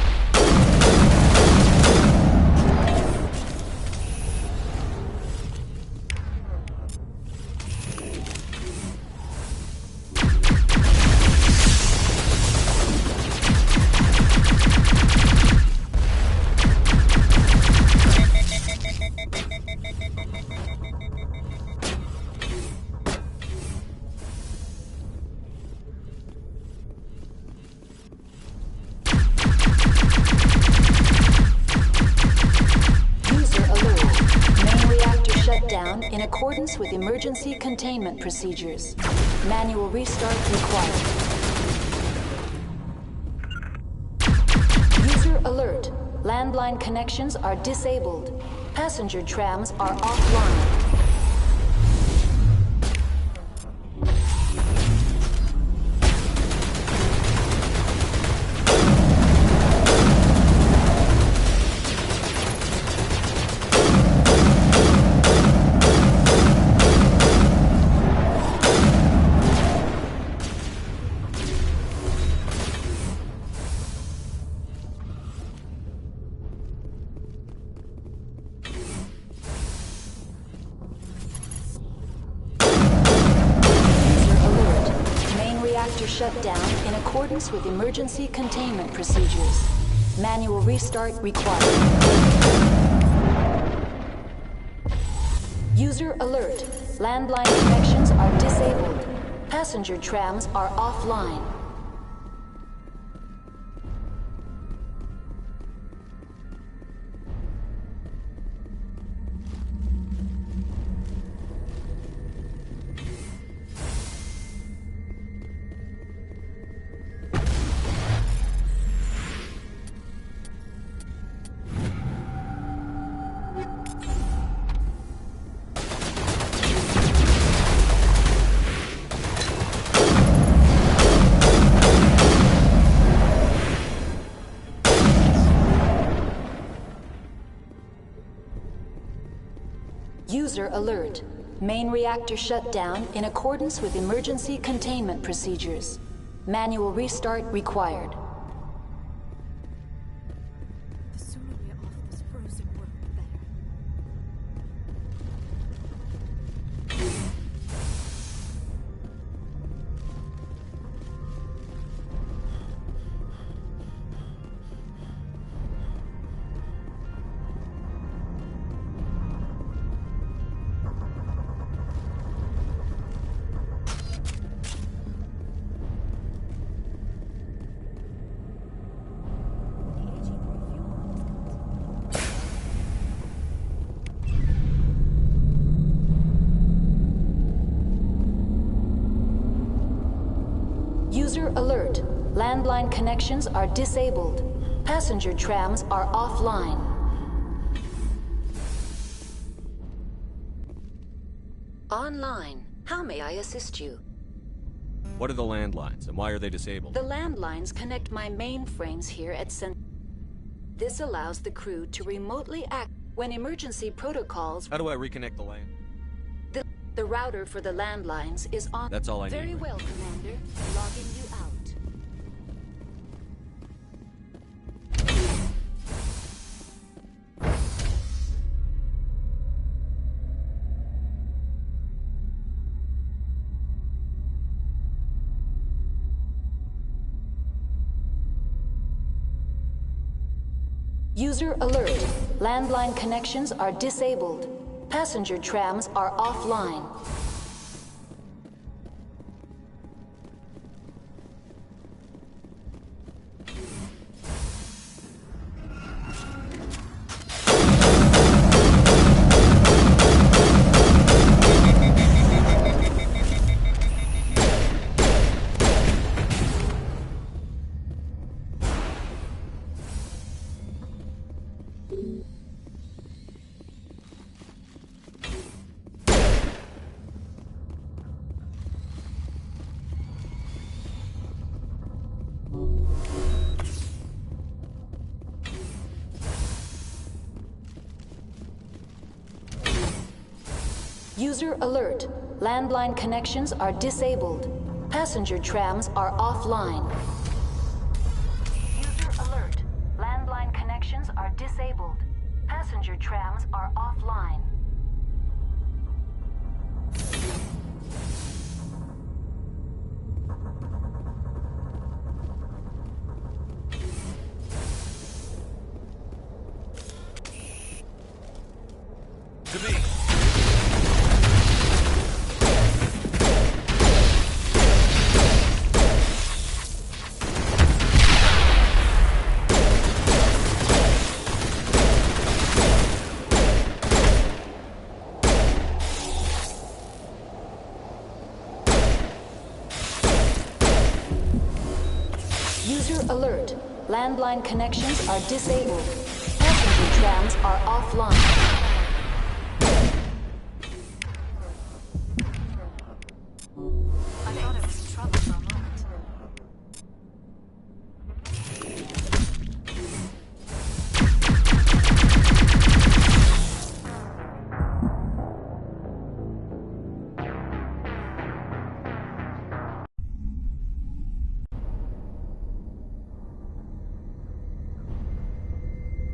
S17: In accordance with emergency containment procedures. Manual restart required. User alert. Landline connections are disabled. Passenger trams are offline. Shut down in accordance with emergency containment procedures. Manual restart required. User alert. Landline connections are disabled. Passenger trams are offline. User alert. Main reactor shut down in accordance with emergency containment procedures. Manual restart required.
S18: The sooner we're off this frozen world, the better.
S17: User alert. Landline connections are disabled. Passenger trams are offline. Online. How may I assist you?
S2: What are the landlines, and why are they disabled?
S17: The landlines connect my mainframes here at This allows the crew to remotely act when emergency protocols...
S2: How do I reconnect the LAN?
S17: The router for the landlines is on...
S2: That's all I need.
S17: Very well, Commander. Logging you out. User alert. Landline connections are disabled. Passenger trams are offline. User alert. Landline connections are disabled. Passenger trams are offline. User alert. Landline connections are disabled. Passenger trams are offline.
S3: To me.
S17: User alert. Landline connections are disabled. Passenger trams are offline. I thought I was in trouble for a moment.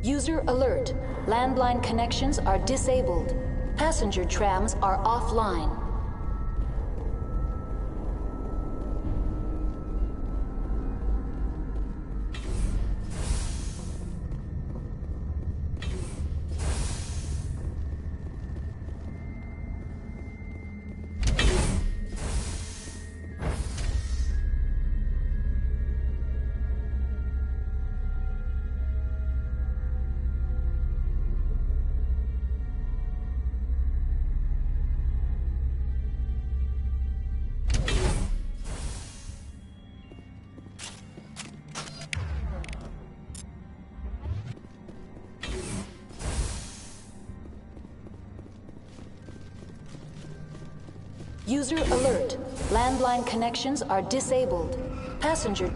S17: User alert. Landline connections are disabled. Passenger trams are offline. User alert. Landline connections are disabled. Passenger...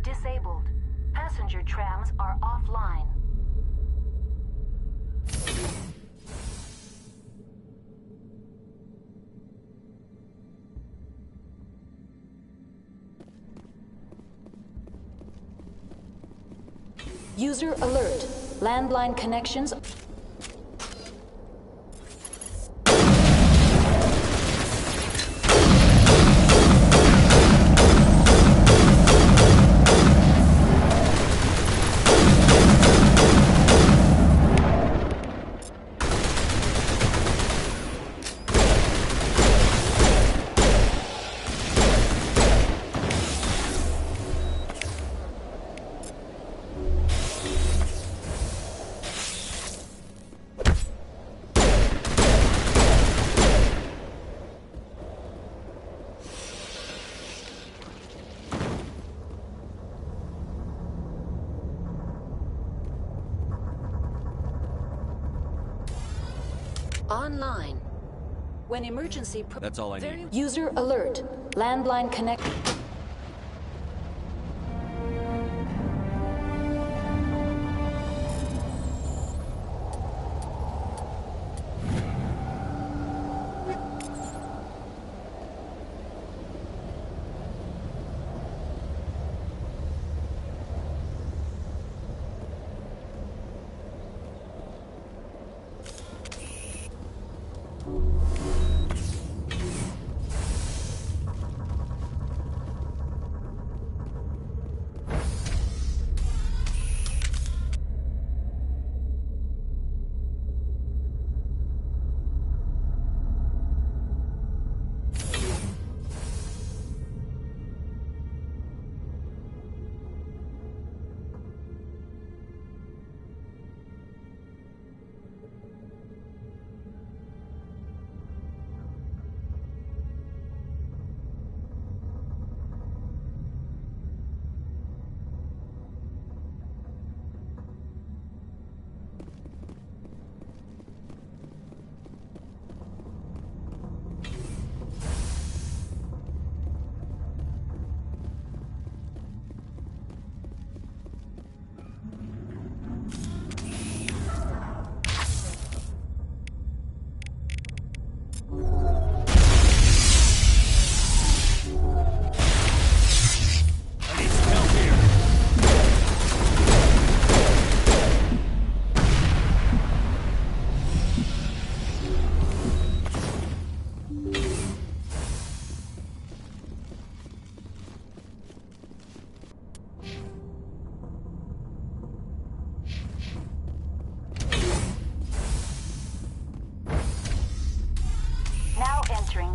S17: Disabled. Passenger trams are offline. User alert. Landline connections... Online. When emergency...
S2: That's all I need.
S17: User alert. Landline connect...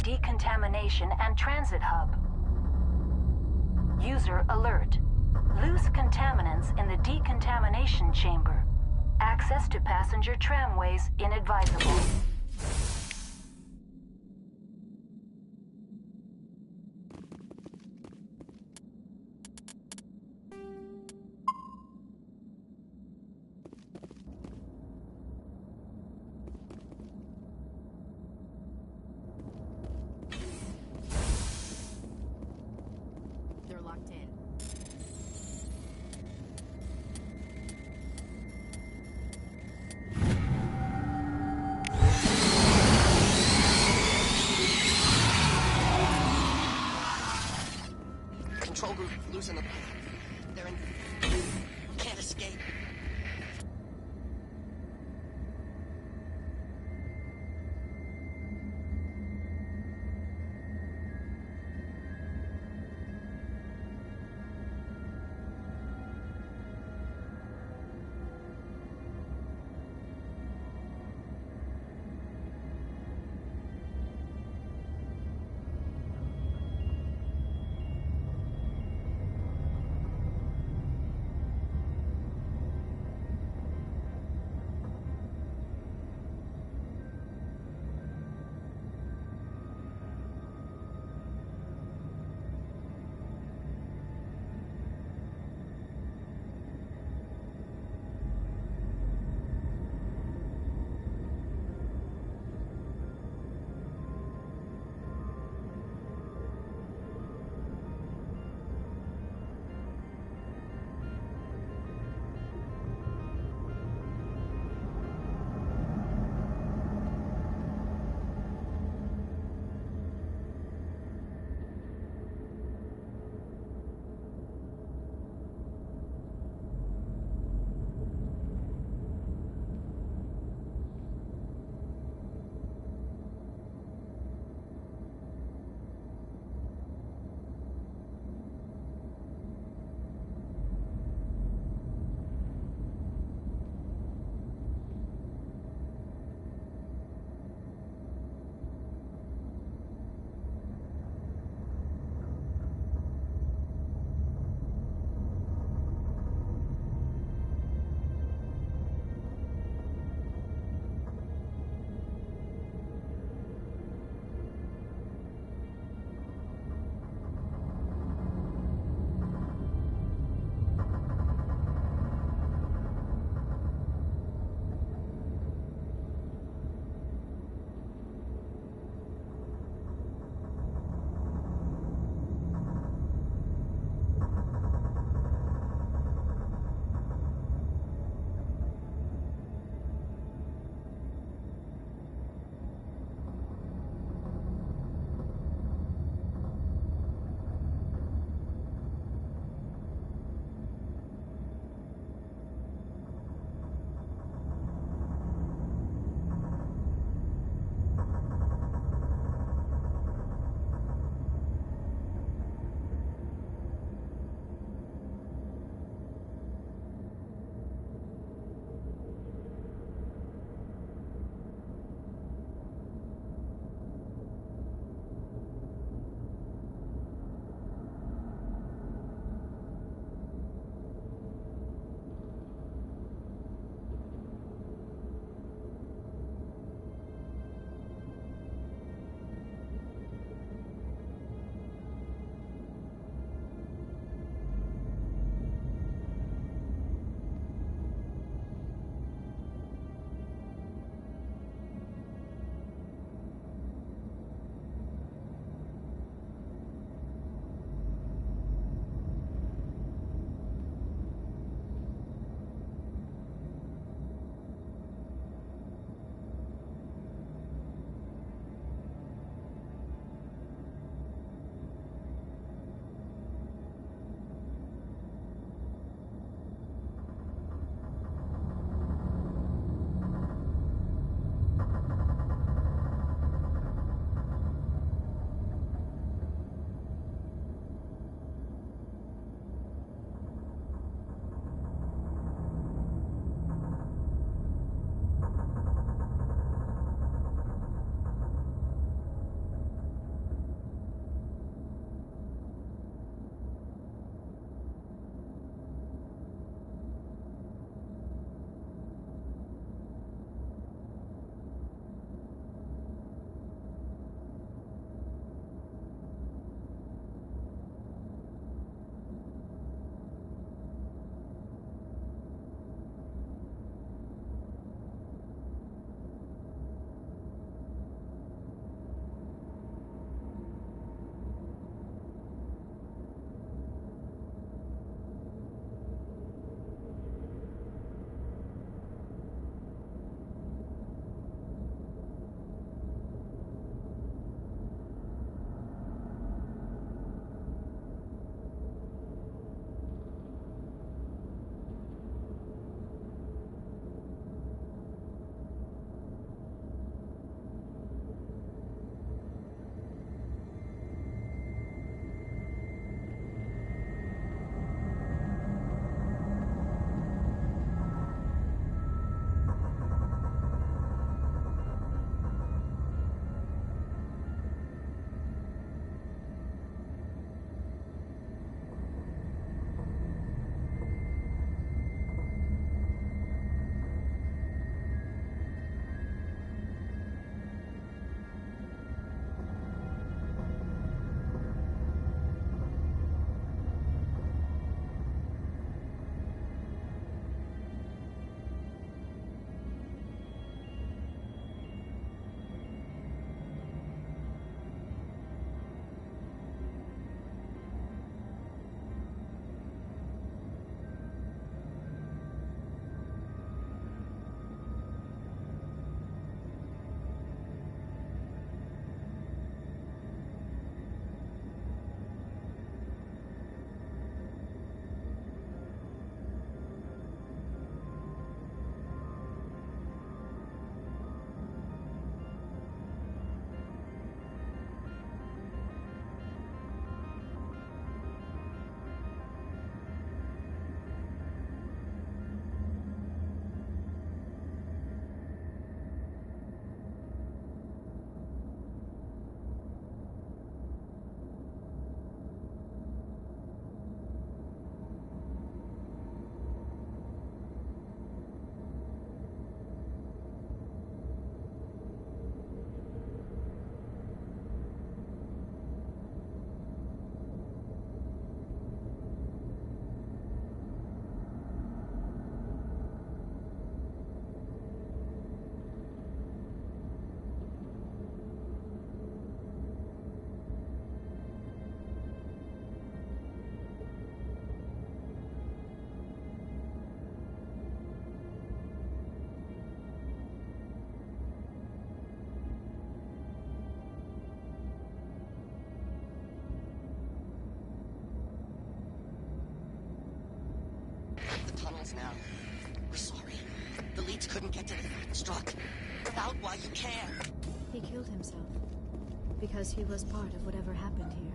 S19: Decontamination and transit hub. User alert. Loose contaminants in the decontamination chamber. Access to passenger tramways inadvisable.
S20: Control group, loosen them. They're in... Can't escape. up the tunnels now. We're sorry. The leads couldn't get to the struck. Without why you care.
S18: He killed himself. Because he was part of whatever happened here.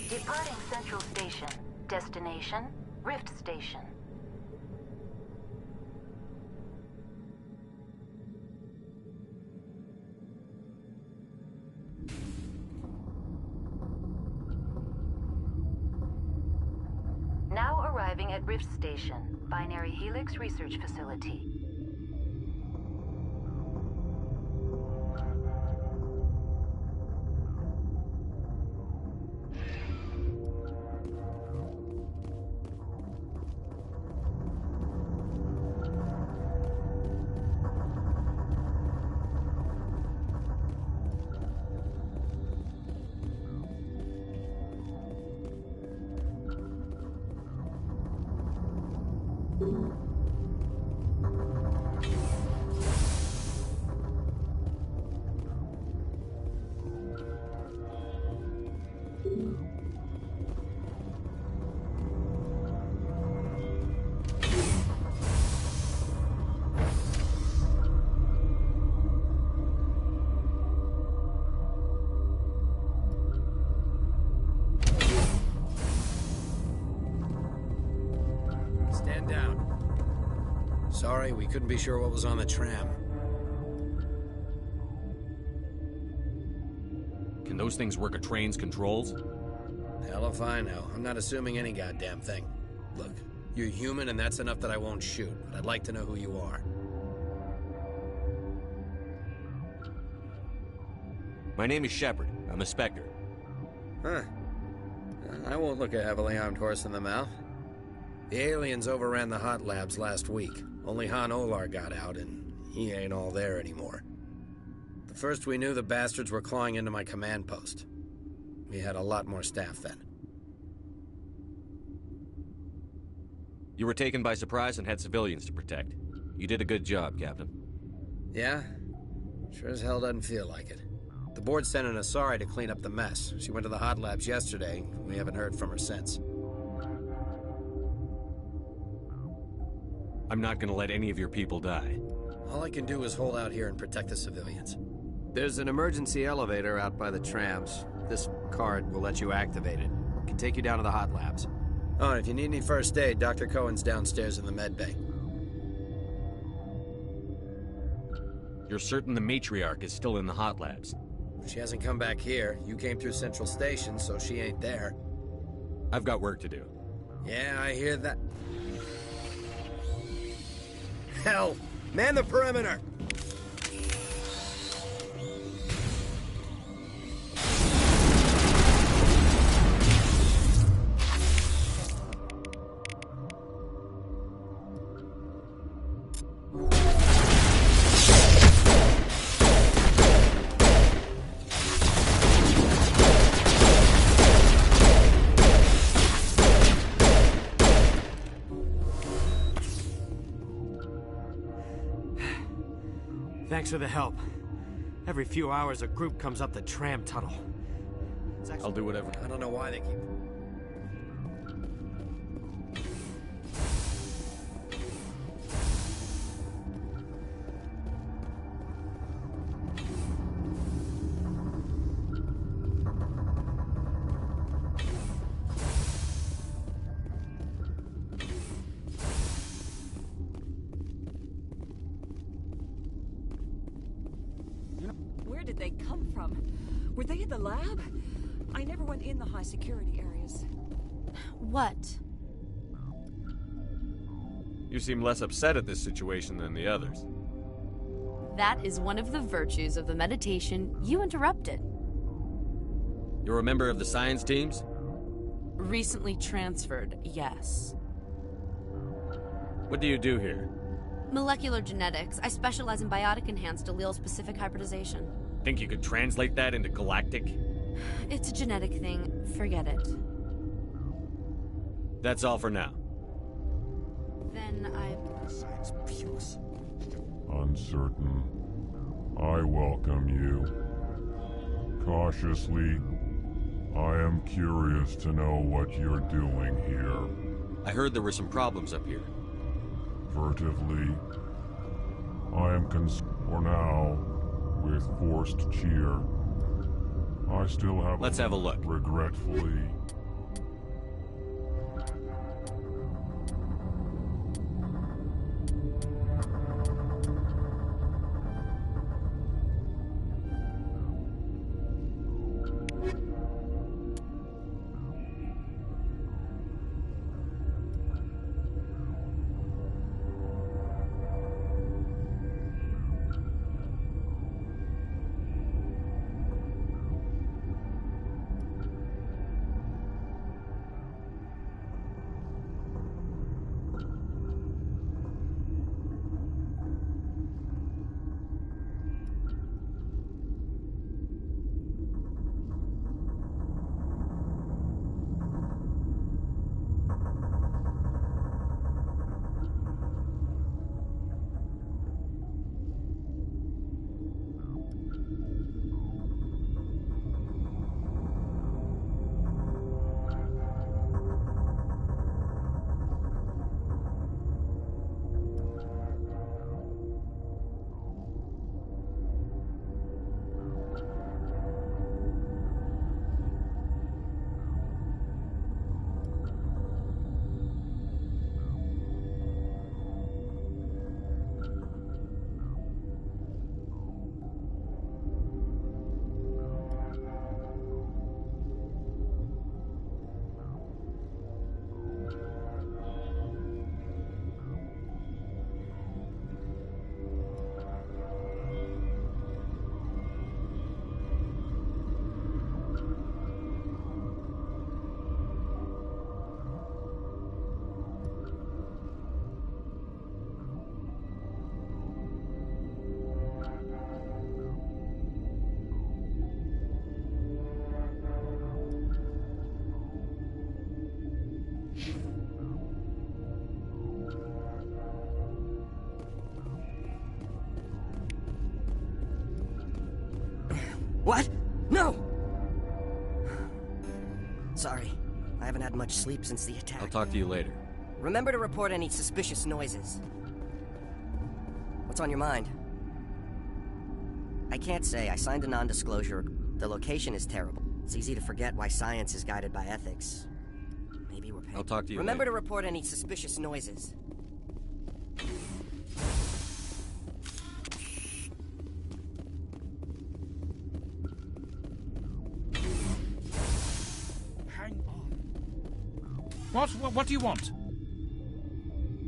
S19: Departing Central Station. Destination, Rift Station. Now arriving at Rift Station, Binary Helix Research Facility.
S21: Stand down. Sorry, we couldn't be sure what was on the tram.
S2: Can those things work a train's controls?
S21: Hell if I know. I'm not assuming any goddamn thing. Look, you're human and that's enough that I won't shoot, but I'd like to know who you are.
S2: My name is Shepard. I'm a Spectre.
S21: Huh. I won't look a heavily armed horse in the mouth. The aliens overran the hot labs last week. Only Han Olar got out, and he ain't all there anymore. The first we knew, the bastards were clawing into my command post. We had a lot more staff then.
S2: You were taken by surprise and had civilians to protect. You did a good job, Captain.
S21: Yeah? Sure as hell doesn't feel like it. The board sent an Asari to clean up the mess. She went to the hot labs yesterday. We haven't heard from her since.
S2: I'm not gonna let any of your people die.
S21: All I can do is hold out here and protect the civilians. There's an emergency elevator out by the trams. This card will let you activate it. It can take you down to the hot labs. Oh, and if you need any first aid, Dr. Cohen's downstairs in the med bay.
S2: You're certain the matriarch is still in the hot labs?
S21: She hasn't come back here. You came through Central Station, so she ain't there.
S2: I've got work to do.
S21: Yeah, I hear that. Hell! Man the perimeter!
S22: Thanks for the help. Every few hours, a group comes up the tram tunnel.
S21: I'll do whatever. I don't know why they keep...
S1: Where did they come from? Were they in the lab? I never went in the high security areas.
S15: What?
S2: You seem less upset at this situation than the others.
S15: That is one of the virtues of the meditation you interrupted.
S2: You're a member of the science teams?
S15: Recently transferred, yes.
S2: What do you do here?
S15: Molecular genetics. I specialize in biotic-enhanced allele-specific hybridization.
S2: Think you could translate that into galactic?
S15: It's a genetic thing. Forget it.
S2: That's all for now.
S15: Then
S3: Science pures.
S22: Uncertain. I welcome you. Cautiously, I am curious to know what you're doing here.
S2: I heard there were some problems up here.
S22: Furtively, I am for now with forced cheer. I still have.
S2: Let's have a look.
S22: Regretfully.
S20: What? No! Sorry. I haven't had much sleep since the attack.
S2: I'll talk to you later.
S20: Remember to report any suspicious noises. What's on your mind? I can't say. I signed a non-disclosure. The location is terrible. It's easy to forget why science is guided by ethics. Maybe we're paying.
S2: I'll talk to you
S20: Remember
S2: later.
S20: to report any suspicious noises.
S23: What do you want?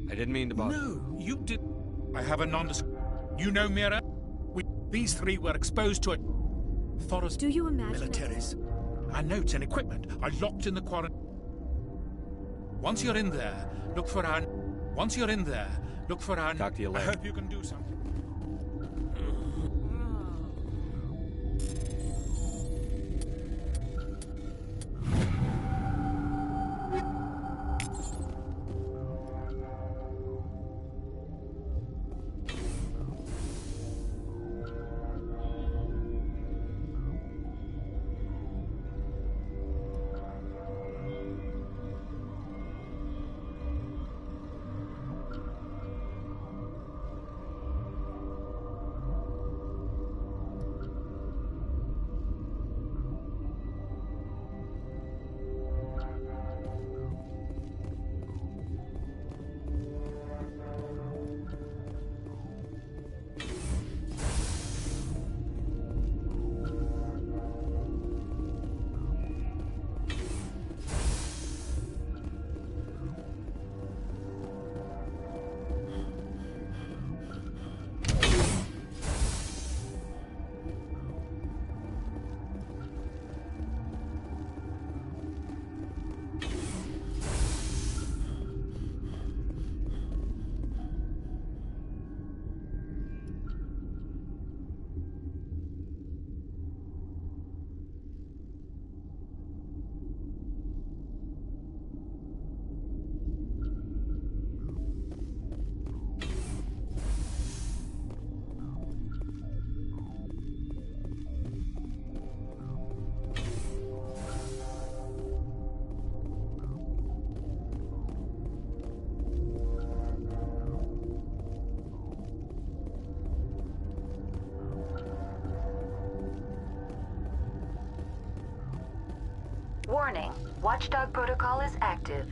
S2: I didn't mean to bother.
S23: No, you did. I have a You know, Mira, these three were exposed to a forest.
S18: Do you imagine?
S23: Militaries. Our notes and equipment are locked in the quarantine. Once you're in there, look for our. Once you're in there, look for our.
S2: Talk to you later.
S23: I hope you can do something.
S19: Warning, Watchdog protocol is active.